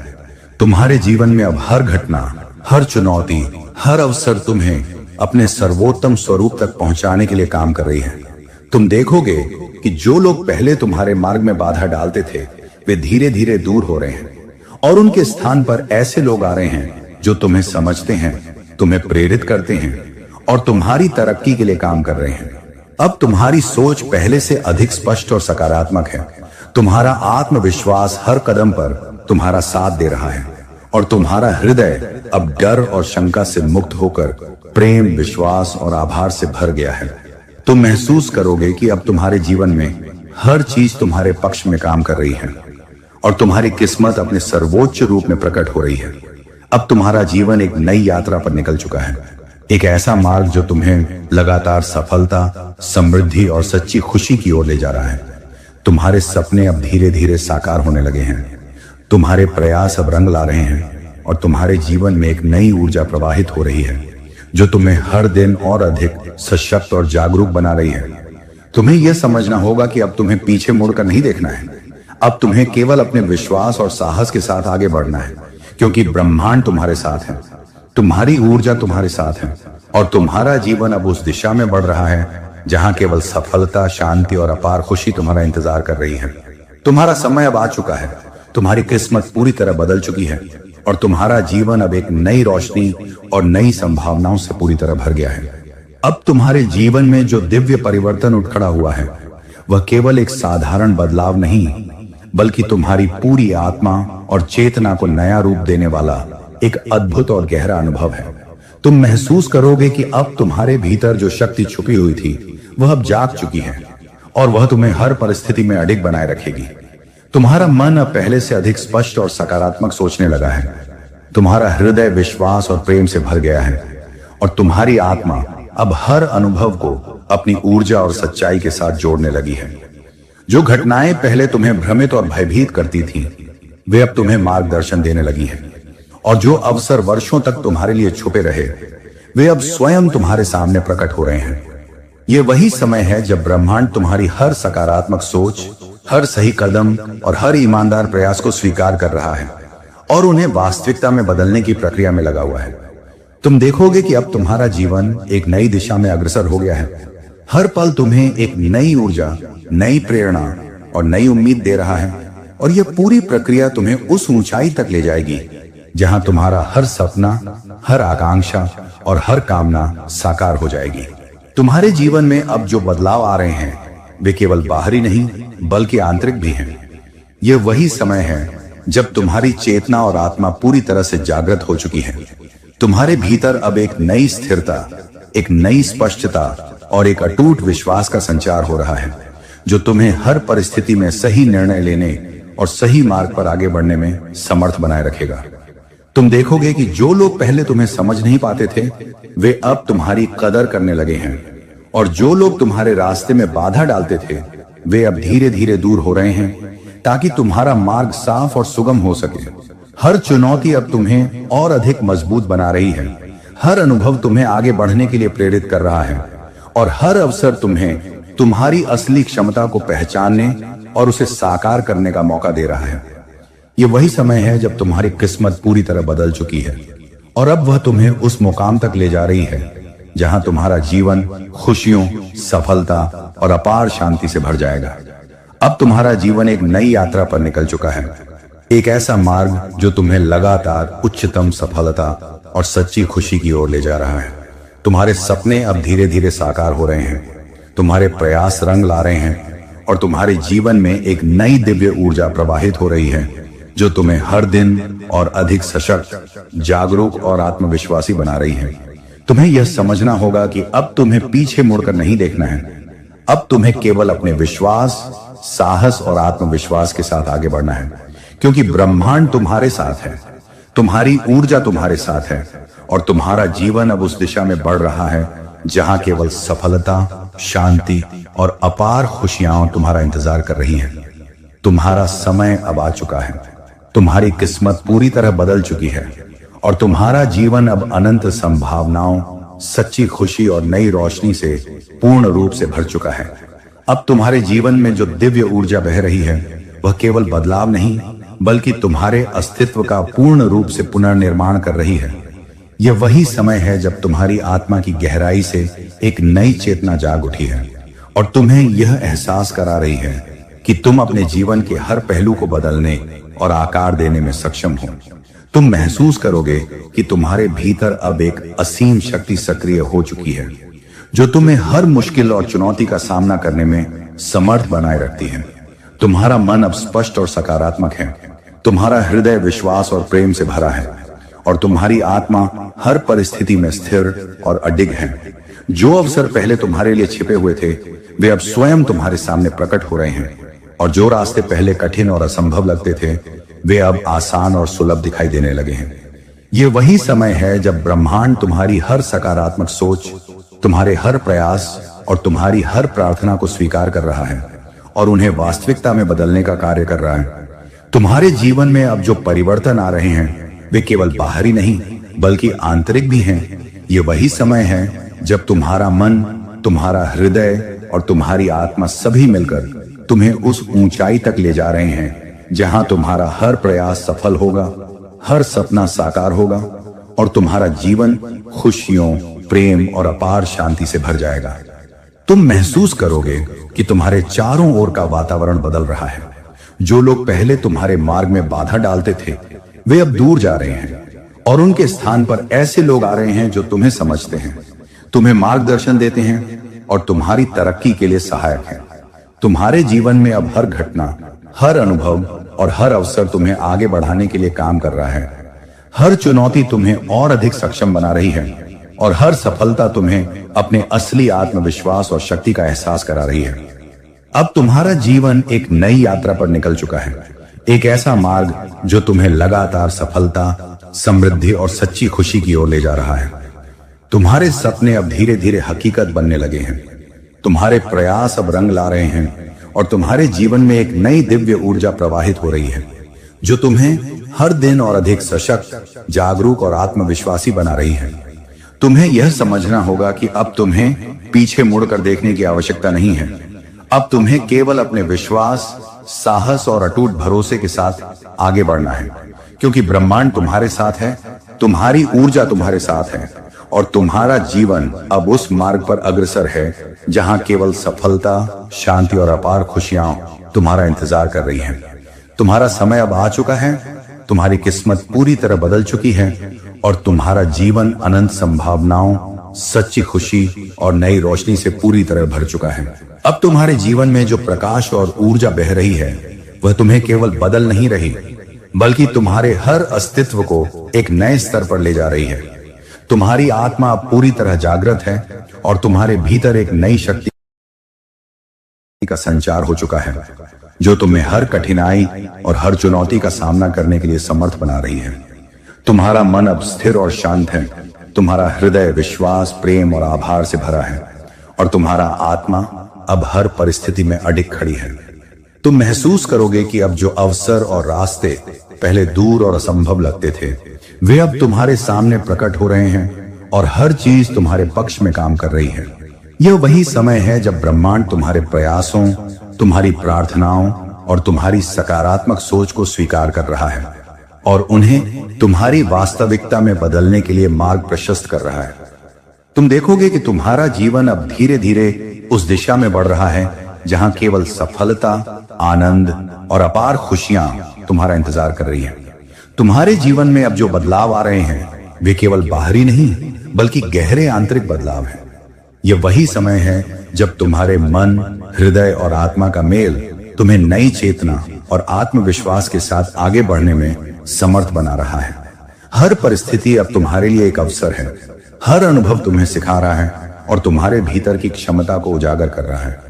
तुम्हारे जीवन में अब हर घटना, हर चुनौती, हर अवसर तुम्हें अपने सर्वोत्तम स्वरूप तक पहुंचाने के लिए काम कर रही है। तुम देखोगे कि जो लोग पहले तुम्हारे मार्ग में बाधा डालते थे वे धीरे धीरे दूर हो रहे हैं और उनके स्थान पर ऐसे लोग आ रहे हैं जो तुम्हें समझते हैं, तुम्हें प्रेरित करते हैं और तुम्हारी तरक्की के लिए काम कर रहे हैं। अब तुम्हारी सोच पहले से अधिक स्पष्ट और सकारात्मक है। तुम्हारा आत्मविश्वास हर कदम पर तुम्हारा साथ दे रहा है और तुम्हारा हृदय अब डर और शंका से मुक्त होकर प्रेम, विश्वास और आभार से भर गया है। तुम महसूस करोगे कि अब तुम्हारे जीवन में हर चीज तुम्हारे पक्ष में काम कर रही है और तुम्हारी किस्मत अपने सर्वोच्च रूप में प्रकट हो रही है। अब तुम्हारा जीवन एक नई यात्रा पर निकल चुका है, एक ऐसा मार्ग जो तुम्हें लगातार सफलता, समृद्धि और सच्ची खुशी की ओर ले जा रहा है। तुम्हारे सपने अब धीरे धीरे साकार होने लगे हैं, तुम्हारे प्रयास अब रंग ला रहे हैं और तुम्हारे जीवन में एक नई ऊर्जा प्रवाहित हो रही है जो तुम्हें हर दिन और अधिक सशक्त और जागरूक बना रही है। तुम्हें यह समझना होगा कि अब तुम्हें पीछे मुड़कर नहीं देखना है। अब तुम्हें केवल अपने विश्वास और साहस के साथ आगे बढ़ना है, क्योंकि ब्रह्मांड तुम्हारे साथ है, तुम्हारी ऊर्जा तुम्हारे साथ है और तुम्हारा जीवन अब उस दिशा में बढ़ रहा है जहां केवल सफलता, शांति और अपार खुशी तुम्हारा इंतजार कर रही है। तुम्हारा समय अब आ चुका है, तुम्हारी किस्मत पूरी तरह बदल चुकी है और तुम्हारा जीवन अब एक नई रोशनी और नई संभावनाओं से पूरी तरह भर गया है। अब तुम्हारे जीवन में जो दिव्य परिवर्तन उठ खड़ा हुआ है वह केवल एक साधारण बदलाव नहीं, बल्कि तुम्हारी पूरी आत्मा और चेतना को नया रूप देने वाला एक अद्भुत और गहरा अनुभव है। तुम महसूस करोगे कि अब तुम्हारे भीतर जो शक्ति छुपी हुई थी वह अब जाग चुकी है और वह तुम्हें हर परिस्थिति में अडिग बनाए रखेगी। तुम्हारा मन अब पहले से अधिक स्पष्ट और सकारात्मक सोचने लगा है, तुम्हारा हृदय विश्वास और प्रेम से भर गया है और तुम्हारी आत्मा अब हर अनुभव को अपनी ऊर्जा और सच्चाई के साथ जोड़ने लगी है। जो घटनाएं पहले तुम्हें भ्रमित और भयभीत करती थीं, वे अब तुम्हें मार्गदर्शन देने लगी हैं और जो अवसर वर्षों तक तुम्हारे लिए छुपे रहे वे अब स्वयं तुम्हारे सामने प्रकट हो रहे हैं। ये वही समय है जब ब्रह्मांड तुम्हारी हर सकारात्मक सोच, हर सही कदम और हर ईमानदार प्रयास को स्वीकार कर रहा है और उन्हें वास्तविकता में बदलने की प्रक्रिया में लगा हुआ है। तुम देखोगे कि अब तुम्हारा जीवन एक नई दिशा में अग्रसर हो गया है। हर पल तुम्हें एक नई ऊर्जा, नई प्रेरणा और नई उम्मीद दे रहा है और यह पूरी प्रक्रिया तुम्हें उस ऊंचाई तक ले जाएगी जहां तुम्हारा हर सपना, हर आकांक्षा और हर कामना साकार हो जाएगी। तुम्हारे जीवन में अब जो बदलाव आ रहे हैं वे केवल बाहरी नहीं बल्कि आंतरिक भी हैं। यह वही समय है जब तुम्हारी चेतना और आत्मा पूरी तरह से जागृत हो चुकी है। तुम्हारे भीतर अब एक नई स्थिरता, एक नई स्पष्टता और एक अटूट विश्वास का संचार हो रहा है जो तुम्हें हर परिस्थिति में सही निर्णय लेने और सही मार्ग पर आगे बढ़ने में समर्थ बनाए रखेगा। तुम देखोगे कि जो लोग पहले तुम्हें समझ नहीं पाते थे वे अब तुम्हारी कदर करने लगे हैं और जो लोग तुम्हारे रास्ते में बाधा डालते थे वे अब धीरे धीरे दूर हो रहे हैं ताकि तुम्हारा मार्ग साफ और सुगम हो सके। हर चुनौती अब तुम्हें और अधिक मजबूत बना रही है, हर अनुभव तुम्हें आगे बढ़ने के लिए प्रेरित कर रहा है और हर अवसर तुम्हें तुम्हारी असली क्षमता को पहचानने और उसे साकार करने का मौका दे रहा है। ये वही समय है जब तुम्हारी किस्मत पूरी तरह बदल चुकी है और अब वह तुम्हें उस मुकाम तक ले जा रही है जहां तुम्हारा जीवन खुशियों, सफलता और अपार शांति से भर जाएगा। अब तुम्हारा जीवन एक नई यात्रा पर निकल चुका है, एक ऐसा मार्ग जो तुम्हें लगातार उच्चतम सफलता और सच्ची खुशी की ओर ले जा रहा है। तुम्हारे सपने अब धीरे धीरे साकार हो रहे हैं, तुम्हारे प्रयास रंग ला रहे हैं और तुम्हारे जीवन में एक नई दिव्य ऊर्जा प्रवाहित हो रही है जो तुम्हें हर दिन और अधिक सशक्त, जागरूक और आत्मविश्वासी बना रही है। तुम्हें यह समझना होगा कि अब तुम्हें पीछे मुड़कर नहीं देखना है। अब तुम्हें केवल अपने विश्वास, साहस और आत्मविश्वास के साथ आगे बढ़ना है, क्योंकि ब्रह्मांड तुम्हारे साथ है, तुम्हारी ऊर्जा तुम्हारे साथ है और तुम्हारा जीवन अब उस दिशा में बढ़ रहा है जहां केवल सफलता, शांति और अपार खुशियां तुम्हारा इंतजार कर रही हैं। तुम्हारा समय अब आ चुका है, तुम्हारी किस्मत पूरी तरह बदल चुकी है और तुम्हारा जीवन अब अनंत संभावनाओं, सच्ची खुशी और नई रोशनी से पूर्ण रूप से भर चुका है। अब तुम्हारे जीवन में जो दिव्य ऊर्जा बह रही है वह केवल बदलाव नहीं बल्कि तुम्हारे अस्तित्व का पूर्ण रूप से पुनर्निर्माण कर रही है। यह वही समय है जब तुम्हारी आत्मा की गहराई से एक नई चेतना जाग उठी है और तुम्हें यह एहसास करा रही है कि तुम अपने जीवन के हर पहलू को बदलने और आकार देने में सक्षम हो। तुम महसूस करोगे कि तुम्हारे भीतर अब एक असीम शक्ति सक्रिय हो चुकी है जो तुम्हें हर मुश्किल और चुनौती का सामना करने में समर्थ बनाए रखती है। तुम्हारा मन अब स्पष्ट और सकारात्मक है, तुम्हारा हृदय विश्वास और प्रेम से भरा है और तुम्हारी आत्मा हर परिस्थिति में स्थिर और अडिग है। जो अवसर पहले तुम्हारे लिए छिपे हुए थे वे अब स्वयं तुम्हारे सामने प्रकट हो रहे हैं और जो रास्ते पहले कठिन और असंभव लगते थे वे अब आसान और सुलभ दिखाई देने लगे हैं। ये वही समय है जब ब्रह्मांड तुम्हारी हर सकारात्मक सोच, तुम्हारे हर प्रयास और तुम्हारी हर प्रार्थना को स्वीकार कर रहा है और उन्हें वास्तविकता में बदलने का कार्य कर रहा है। तुम्हारे जीवन में अब जो परिवर्तन आ रहे हैं वे केवल बाहरी नहीं बल्कि आंतरिक भी हैं। ये वही समय है जब तुम्हारा मन, तुम्हारा हृदय और तुम्हारी आत्मा सभी मिलकर तुम्हें उस ऊंचाई तक ले जा रहे हैं जहां तुम्हारा हर प्रयास सफल होगा, हर सपना साकार होगा और तुम्हारा जीवन खुशियों, प्रेम और अपार शांति से भर जाएगा। तुम महसूस करोगे कि तुम्हारे चारों ओर का वातावरण बदल रहा है। जो लोग पहले तुम्हारे मार्ग में बाधा डालते थे वे अब दूर जा रहे हैं और उनके स्थान पर ऐसे लोग आ रहे हैं जो तुम्हें समझते हैं, तुम्हें मार्गदर्शन देते हैं और तुम्हारी तरक्की के लिए सहायक हैं। तुम्हारे जीवन में अब हर घटना, हर अनुभव और हर अवसर तुम्हें आगे बढ़ाने के लिए काम कर रहा है। हर चुनौती तुम्हें और अधिक सक्षम बना रही है और हर सफलता तुम्हें अपने असली आत्मविश्वास और शक्ति का एहसास करा रही है। अब तुम्हारा जीवन एक नई यात्रा पर निकल चुका है, एक ऐसा मार्ग जो तुम्हें लगातार सफलता, समृद्धि और सच्ची खुशी की ओर ले जा रहा है। तुम्हारे सपने अब धीरे धीरे हकीकत बनने लगे हैं, तुम्हारे प्रयास अब रंग ला रहे हैं और तुम्हारे जीवन में एक नई दिव्य ऊर्जा प्रवाहित हो रही है जो तुम्हें हर दिन और अधिक सशक्त, जागरूक और आत्मविश्वासी बना रही है। तुम्हें यह समझना होगा कि अब तुम्हें पीछे मुड़कर देखने की आवश्यकता नहीं है। अब तुम्हें केवल अपने विश्वास, साहस और अटूट भरोसे के साथ आगे बढ़ना है, क्योंकि ब्रह्मांड तुम्हारे साथ है, तुम्हारी ऊर्जा तुम्हारे साथ है और तुम्हारा जीवन अब उस मार्ग पर अग्रसर है जहां केवल सफलता, शांति और अपार खुशियां तुम्हारा इंतजार कर रही हैं। तुम्हारा समय अब आ चुका है, तुम्हारी किस्मत पूरी तरह बदल चुकी है और तुम्हारा जीवन अनंत संभावनाओं, सच्ची खुशी और नई रोशनी से पूरी तरह भर चुका है। अब तुम्हारे जीवन में जो प्रकाश और ऊर्जा बह रही है वह तुम्हें केवल बदल नहीं रही बल्कि तुम्हारे हर अस्तित्व को एक नए स्तर पर ले जा रही है। तुम्हारी आत्मा अब पूरी तरह जागृत है और तुम्हारे भीतर एक नई शक्ति का संचार हो चुका है जो तुम्हें हर कठिनाई और हर चुनौती का सामना करने के लिए समर्थ बना रही है। तुम्हारा मन अब स्थिर और शांत है, तुम्हारा हृदय विश्वास, प्रेम और आभार से भरा है और तुम्हारा आत्मा अब हर परिस्थिति में अडिग खड़ी है। तुम महसूस करोगे कि अब जो अवसर और रास्ते पहले दूर और असंभव लगते थे वे अब तुम्हारे सामने प्रकट हो रहे हैं और हर चीज तुम्हारे पक्ष में काम कर रही है। यह वही समय है जब ब्रह्मांड तुम्हारे प्रयासों, तुम्हारी प्रार्थनाओं और तुम्हारी सकारात्मक सोच को स्वीकार कर रहा है और उन्हें तुम्हारी वास्तविकता में बदलने के लिए मार्ग प्रशस्त कर रहा है। तुम देखोगे कि तुम्हारा जीवन अब धीरे धीरे उस दिशा में बढ़ रहा है जहां केवल सफलता, आनंद और अपार खुशियां तुम्हारा इंतजार कर रही हैं। तुम्हारे जीवन में अब जो बदलाव आ रहे हैं वे केवल बाहरी नहीं बल्कि गहरे आंतरिक बदलाव हैं। ये वही समय है जब तुम्हारे मन, हृदय और आत्मा का मेल तुम्हें नई चेतना और आत्मविश्वास के साथ आगे बढ़ने में समर्थ बना रहा है। हर परिस्थिति अब तुम्हारे लिए एक अवसर है। हर अनुभव तुम्हें सिखा रहा है और तुम्हारे भीतर की क्षमता को उजागर कर रहा है।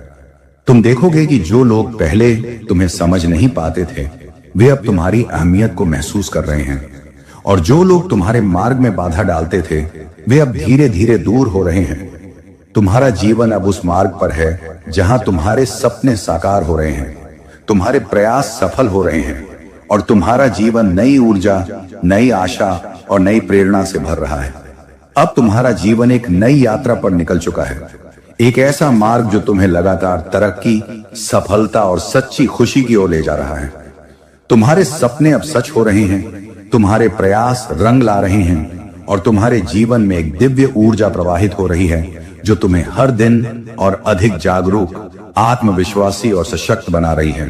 तुम देखोगे कि जो लोग पहले तुम्हें समझ नहीं पाते थे वे अब तुम्हारी अहमियत को महसूस कर रहे हैं, और जो लोग तुम्हारे मार्ग में बाधा डालते थे वे अब धीरे धीरे दूर हो रहे हैं। तुम्हारा जीवन अब उस मार्ग पर है जहां तुम्हारे सपने साकार हो रहे हैं, तुम्हारे प्रयास सफल हो रहे हैं और तुम्हारा जीवन नई ऊर्जा, नई आशा और नई प्रेरणा से भर रहा है। अब तुम्हारा जीवन एक नई यात्रा पर निकल चुका है, एक ऐसा मार्ग जो तुम्हें लगातार तरक्की, सफलता और सच्ची खुशी की ओर ले जा रहा है। तुम्हारे सपने अब सच हो रहे हैं, तुम्हारे प्रयास रंग ला रहे हैं और तुम्हारे जीवन में एक दिव्य ऊर्जा प्रवाहित हो रही है जो तुम्हें हर दिन और अधिक जागरूक, आत्मविश्वासी और सशक्त बना रही है।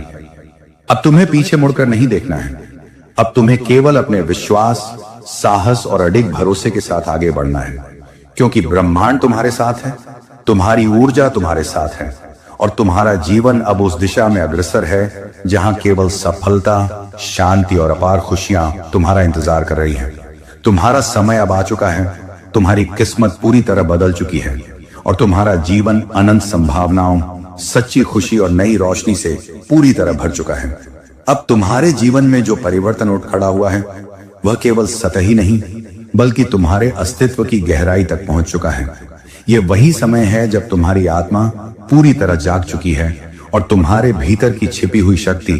अब तुम्हें पीछे मुड़कर नहीं देखना है। अब तुम्हें केवल अपने विश्वास, साहस और अडिग भरोसे के साथ आगे बढ़ना है, क्योंकि ब्रह्मांड तुम्हारे साथ है, तुम्हारी ऊर्जा तुम्हारे साथ है और तुम्हारा जीवन अब उस दिशा में अग्रसर है जहां केवल सफलता, शांति और अपार खुशियां तुम्हारा इंतजार कर रही हैं। तुम्हारा समय अब आ चुका है, तुम्हारी किस्मत पूरी तरह बदल चुकी है और तुम्हारा जीवन अनंत संभावनाओं, सच्ची खुशी और नई रोशनी से पूरी तरह भर चुका है। अब तुम्हारे जीवन में जो परिवर्तन उठ खड़ा हुआ है वह केवल सतही नहीं बल्कि तुम्हारे अस्तित्व की गहराई तक पहुंच चुका है। ये वही समय है जब तुम्हारी आत्मा पूरी तरह जाग चुकी है और तुम्हारे भीतर की छिपी हुई शक्ति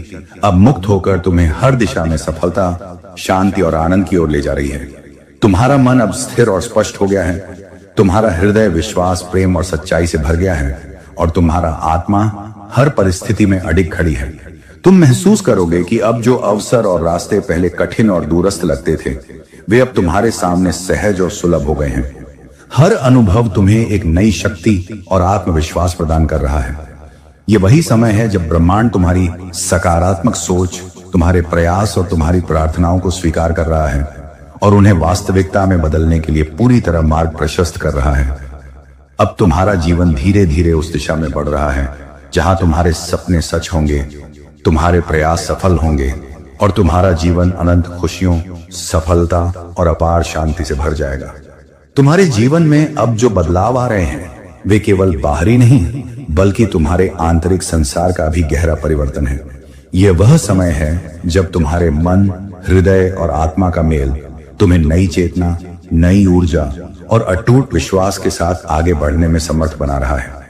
अब मुक्त होकर तुम्हें हर दिशा में सफलता, शांति और आनंद की ओर ले जा रही है। तुम्हारा मन अब स्थिर और स्पष्ट हो गया है, तुम्हारा हृदय विश्वास, प्रेम और सच्चाई से भर गया है और तुम्हारा आत्मा हर परिस्थिति में अडिग खड़ी है। तुम महसूस करोगे कि अब जो अवसर और रास्ते पहले कठिन और दूरस्थ लगते थे वे अब तुम्हारे सामने सहज और सुलभ हो गए हैं। हर अनुभव तुम्हें एक नई शक्ति और आत्मविश्वास प्रदान कर रहा है। ये वही समय है जब ब्रह्मांड तुम्हारी सकारात्मक सोच, तुम्हारे प्रयास और तुम्हारी प्रार्थनाओं को स्वीकार कर रहा है और उन्हें वास्तविकता में बदलने के लिए पूरी तरह मार्ग प्रशस्त कर रहा है। अब तुम्हारा जीवन धीरे धीरे उस दिशा में बढ़ रहा है जहां तुम्हारे सपने सच होंगे, तुम्हारे प्रयास सफल होंगे और तुम्हारा जीवन अनंत खुशियों, सफलता और अपार शांति से भर जाएगा। तुम्हारे जीवन में अब जो बदलाव आ रहे हैं वे केवल बाहरी नहीं बल्कि तुम्हारे आंतरिक संसार का भी गहरा परिवर्तन है। यह वह समय है जब तुम्हारे मन, हृदय और आत्मा का मेल तुम्हें नई चेतना, नई ऊर्जा और अटूट विश्वास के साथ आगे बढ़ने में समर्थ बना रहा है।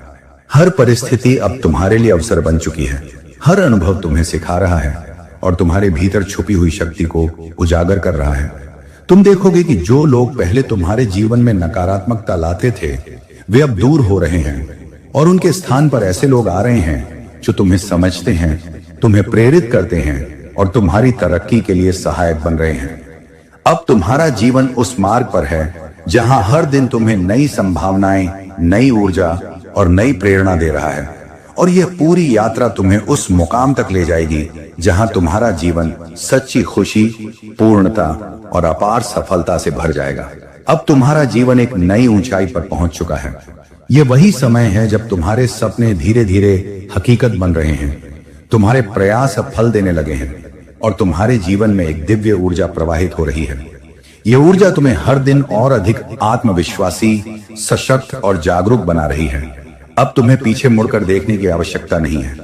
हर परिस्थिति अब तुम्हारे लिए अवसर बन चुकी है, हर अनुभव तुम्हें सिखा रहा है और तुम्हारे भीतर छुपी हुई शक्ति को उजागर कर रहा है। तुम देखोगे कि जो लोग पहले तुम्हारे जीवन में नकारात्मकता लाते थे वे अब दूर हो रहे हैं और उनके स्थान पर ऐसे लोग आ रहे हैं जो तुम्हें समझते हैं, तुम्हें प्रेरित करते हैं और तुम्हारी तरक्की के लिए सहायक बन रहे हैं। अब तुम्हारा जीवन उस मार्ग पर है जहां हर दिन तुम्हें नई संभावनाएं, नई ऊर्जा और नई प्रेरणा दे रहा है और यह पूरी यात्रा तुम्हें उस मुकाम तक ले जाएगी जहां तुम्हारा जीवन सच्ची खुशी, पूर्णता और अपार सफलता से भर जाएगा। अब तुम्हारा जीवन एक नई ऊंचाई पर पहुंच चुका है। यह वही समय है जब तुम्हारे सपने धीरे धीरे हकीकत बन रहे हैं, तुम्हारे प्रयास अब फल देने लगे हैं और तुम्हारे जीवन में एक दिव्य ऊर्जा प्रवाहित हो रही है। यह ऊर्जा तुम्हें हर दिन और अधिक आत्मविश्वासी, सशक्त और जागरूक बना रही है। अब तुम्हें पीछे मुड़कर देखने की आवश्यकता नहीं है।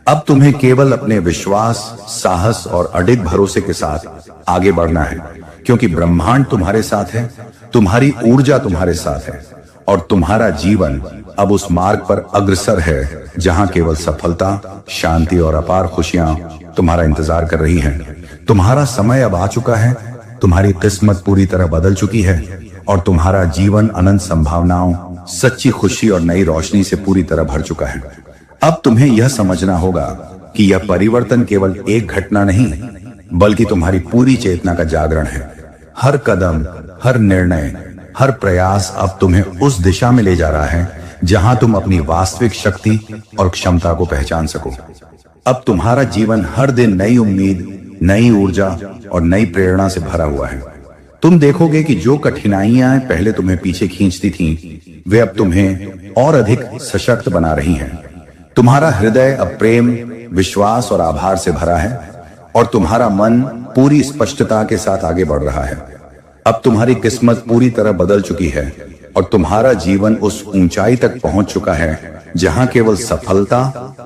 अब तुम्हें केवल अपने विश्वास, साहस और अडिग भरोसे के साथ आगे बढ़ना है, क्योंकि ब्रह्मांड तुम्हारे साथ है, तुम्हारी ऊर्जा तुम्हारे साथ है और तुम्हारा जीवन अब उस मार्ग पर अग्रसर है जहां केवल सफलता, शांति और अपार खुशियां तुम्हारा इंतजार कर रही हैं। तुम्हारा समय अब आ चुका है, तुम्हारी किस्मत पूरी तरह बदल चुकी है और तुम्हारा जीवन अनंत संभावनाओं, सच्ची खुशी और नई रोशनी से पूरी तरह भर चुका है। अब तुम्हें यह समझना होगा कि यह परिवर्तन केवल एक घटना नहीं बल्कि तुम्हारी पूरी चेतना का जागरण है। हर कदम, हर निर्णय, हर प्रयास अब तुम्हें उस दिशा में ले जा रहा है जहां तुम अपनी वास्तविक शक्ति और क्षमता को पहचान सको। अब तुम्हारा जीवन हर दिन नई उम्मीद, नई ऊर्जा और नई प्रेरणा से भरा हुआ है। तुम देखोगे कि जो कठिनाइयां पहले तुम्हें पीछे खींचती थीं, वे अब तुम्हें और अधिक सशक्त बना रही हैं। तुम्हारा हृदय अब प्रेम, विश्वास और आभार से भरा है और तुम्हारा मन पूरी स्पष्टता के साथ आगे बढ़ रहा है। अब तुम्हारी किस्मत पूरी तरह बदल चुकी है और तुम्हारा जीवन उस ऊंचाई तक पहुंच चुका है जहां केवल सफलता,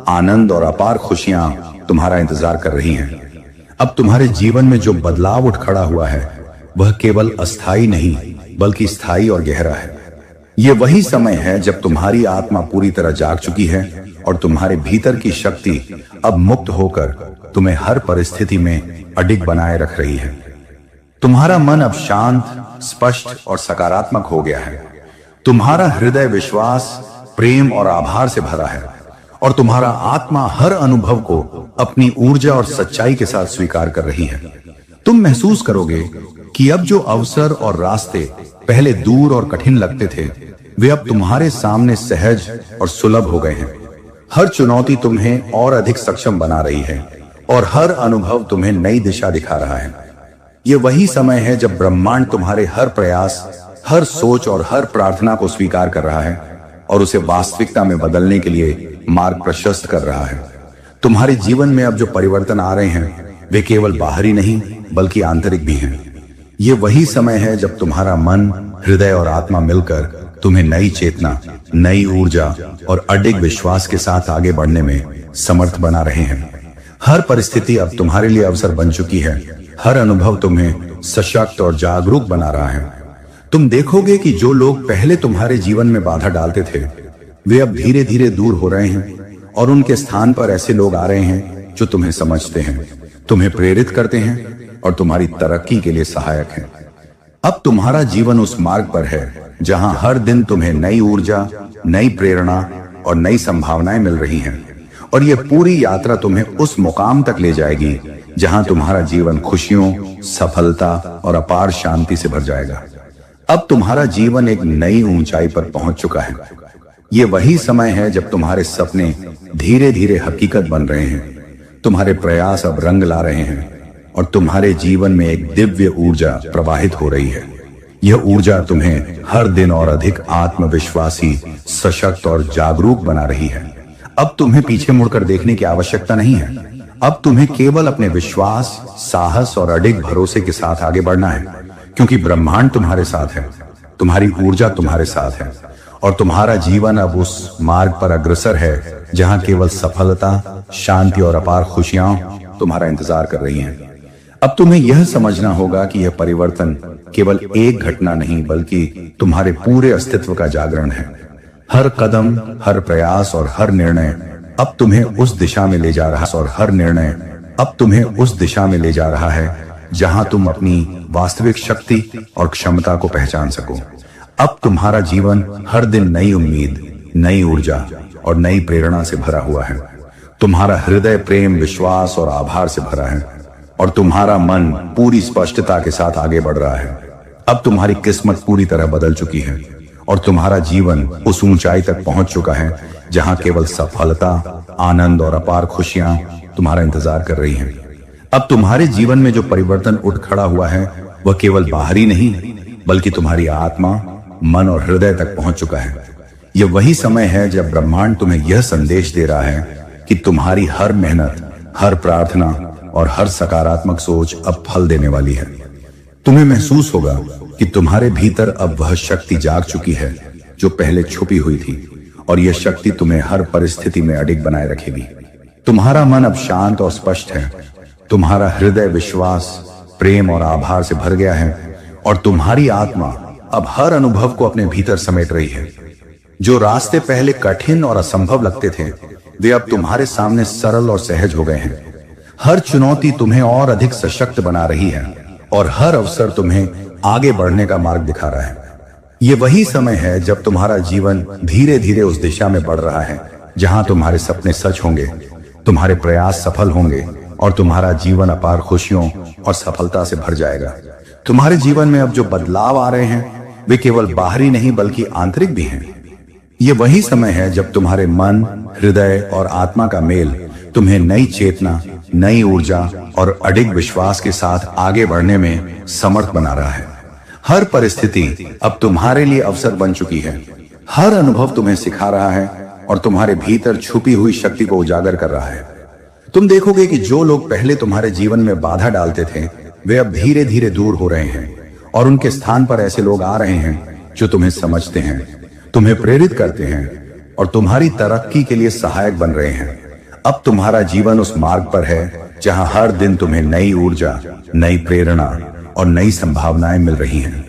आनंद और अपार खुशियां तुम्हारा इंतजार कर रही हैं। अब तुम्हारे जीवन में जो बदलाव उठ खड़ा हुआ है वह केवल अस्थायी नहीं बल्कि स्थायी और गहरा है। ये वही समय है जब तुम्हारी आत्मा पूरी तरह जाग चुकी है और तुम्हारे भीतर की शक्ति अब मुक्त होकर तुम्हें हर परिस्थिति में अडिग बनाए रख रही है। तुम्हारा मन अब शांत, स्पष्ट और सकारात्मक हो गया है। तुम्हारा हृदय विश्वास, प्रेम और आभार से भरा है और तुम्हारा आत्मा हर अनुभव को अपनी ऊर्जा और सच्चाई के साथ स्वीकार कर रही है। तुम महसूस करोगे कि अब जो अवसर और रास्ते पहले दूर और कठिन लगते थे, वे अब तुम्हारे सामने सहज और सुलभ हो गए हैं। हर चुनौती तुम्हें और अधिक सक्षम बना रही है और हर अनुभव तुम्हें नई दिशा दिखा रहा है। ये वही समय है जब ब्रह्मांड तुम्हारे हर प्रयास, हर सोच और हर प्रार्थना को स्वीकार कर रहा है और उसे वास्तविकता में बदलने के लिए मार्ग प्रशस्त कर रहा है। तुम्हारे जीवन में अब जो परिवर्तन आ रहे हैं वे केवल बाहरी नहीं बल्कि आंतरिक भी हैं। ये वही समय है जब तुम्हारा मन, हृदय और आत्मा मिलकर तुम्हें नई चेतना, नई ऊर्जा और अडिग विश्वास के साथ आगे बढ़ने में समर्थ बना रहे हैं। हर परिस्थिति अब तुम्हारे लिए अवसर बन चुकी है। हर अनुभव तुम्हें सशक्त और जागरूक बना रहा है। तुम देखोगे कि जो लोग पहले तुम्हारे जीवन में बाधा डालते थे, वे अब धीरे धीरे दूर हो रहे हैं और उनके स्थान पर ऐसे लोग आ रहे हैं जो तुम्हें समझते हैं, तुम्हें प्रेरित करते हैं और तुम्हारी तरक्की के लिए सहायक हैं। अब तुम्हारा जीवन उस मार्ग पर है जहां हर दिन तुम्हें नई ऊर्जा, नई प्रेरणा और नई संभावनाएं मिल रही हैं और यह पूरी यात्रा तुम्हें उस मुकाम तक ले जाएगी जहां तुम्हारा जीवन खुशियों, सफलता और अपार शांति से भर जाएगा। अब तुम्हारा जीवन एक नई ऊंचाई पर पहुंच चुका है। ये वही समय है जब तुम्हारे सपने धीरे धीरे हकीकत बन रहे हैं। तुम्हारे प्रयास अब रंग ला रहे हैं और तुम्हारे जीवन में एक दिव्य ऊर्जा प्रवाहित हो रही है। यह ऊर्जा तुम्हें हर दिन और अधिक आत्मविश्वासी, सशक्त और जागरूक बना रही है। अब तुम्हें पीछे मुड़कर देखने की आवश्यकता नहीं है। अब तुम्हें केवल अपने विश्वास, साहस और अडिग भरोसे के साथ आगे बढ़ना है, क्योंकि ब्रह्मांड तुम्हारे साथ है, तुम्हारी ऊर्जा तुम्हारे साथ है और तुम्हारा जीवन अब उस मार्ग पर अग्रसर है जहां केवल सफलता, शांति और अपार खुशियां तुम्हारा इंतजार कर रही हैं। अब तुम्हें यह समझना होगा कि यह परिवर्तन केवल एक घटना नहीं बल्कि तुम्हारे पूरे अस्तित्व का जागरण है। हर कदम, हर प्रयास और हर निर्णय अब तुम्हें उस दिशा में ले जा रहा है और हर निर्णय अब तुम्हें उस दिशा में ले जा रहा है जहां तुम अपनी वास्तविक शक्ति और क्षमता को पहचान सको। अब तुम्हारा जीवन हर दिन नई उम्मीद, नई ऊर्जा और नई प्रेरणा से भरा हुआ है। तुम्हारा हृदय प्रेम, विश्वास और आभार से भरा है और तुम्हारा मन पूरी स्पष्टता के साथ आगे बढ़ रहा है। अब तुम्हारी किस्मत पूरी तरह बदल चुकी है और तुम्हारा जीवन उस ऊंचाई तक पहुंच चुका है जहां केवल सफलता, आनंद और अपार खुशियां तुम्हारा इंतजार कर रही हैं। अब तुम्हारे जीवन में जो परिवर्तन उठ खड़ा हुआ है वह केवल बाहरी नहीं बल्कि तुम्हारी आत्मा, मन और हृदय तक पहुंच चुका है। यह वही समय है जब ब्रह्मांड तुम्हें यह संदेश दे रहा है कि तुम्हारी हर मेहनत, हर प्रार्थना और हर सकारात्मक सोच अब फल देने वाली है। तुम्हें महसूस होगा कि तुम्हारे भीतर अब वह शक्ति जाग चुकी है जो पहले छुपी हुई थी और यह शक्ति तुम्हें हर परिस्थिति में अडिग बनाए रखेगी। तुम्हारा मन अब शांत और स्पष्ट है। तुम्हारा हृदय विश्वास, प्रेम और आभार से भर गया है और तुम्हारी आत्मा अब हर अनुभव को अपने भीतर समेट रही है। जो रास्ते पहले कठिन और असंभव लगते थे वे अब तुम्हारे सामने सरल और सहज हो गए हैं। हर चुनौती तुम्हें और अधिक सशक्त बना रही है और हर अवसर तुम्हें आगे बढ़ने का मार्ग दिखा रहा है। ये वही समय है जब तुम्हारा जीवन धीरे धीरे उस दिशा में बढ़ रहा है जहां तुम्हारे सपने सच होंगे, तुम्हारे प्रयास सफल होंगे और तुम्हारा जीवन अपार खुशियों और सफलता से भर जाएगा। तुम्हारे जीवन में अब जो बदलाव आ रहे हैं वे केवल बाहरी नहीं बल्कि आंतरिक भी हैं। ये वही समय है जब तुम्हारे मन, हृदय और आत्मा का मेल तुम्हें नई चेतना, नई ऊर्जा और अडिग विश्वास के साथ आगे बढ़ने में समर्थ बना रहा है। हर परिस्थिति अब तुम्हारे लिए अवसर बन चुकी है। हर अनुभव तुम्हें सिखा रहा है और तुम्हारे भीतर छुपी हुई शक्ति को उजागर कर रहा है। तुम देखोगे कि जो लोग पहले तुम्हारे जीवन में बाधा डालते थे वे अब धीरे धीरे दूर हो रहे हैं और उनके स्थान पर ऐसे लोग आ रहे हैं जो तुम्हें समझते हैं, तुम्हें प्रेरित करते हैं और तुम्हारी तरक्की के लिए सहायक बन रहे हैं। अब तुम्हारा जीवन उस मार्ग पर है जहां हर दिन तुम्हें नई ऊर्जा, नई प्रेरणा और नई संभावनाएं मिल रही हैं।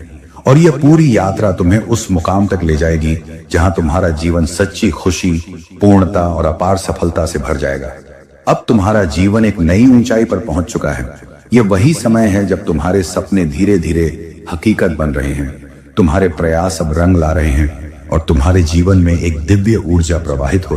और यह पूरी यात्रा तुम्हें उस मुकाम तक ले जाएगी जहां तुम्हारा जीवन सच्ची खुशी, पूर्णता और अपार सफलता से भर जाएगा। अब तुम्हारा जीवन एक नई ऊंचाई पर पहुंच चुका है। यह वही समय है जब तुम्हारे सपने धीरे धीरे हकीकत बन रहे हैं। तुम्हारे प्रयास अब रंग ला रहे हैं और तुम्हारे जीवन में एक दिव्य ऊर्जा प्रवाहित हो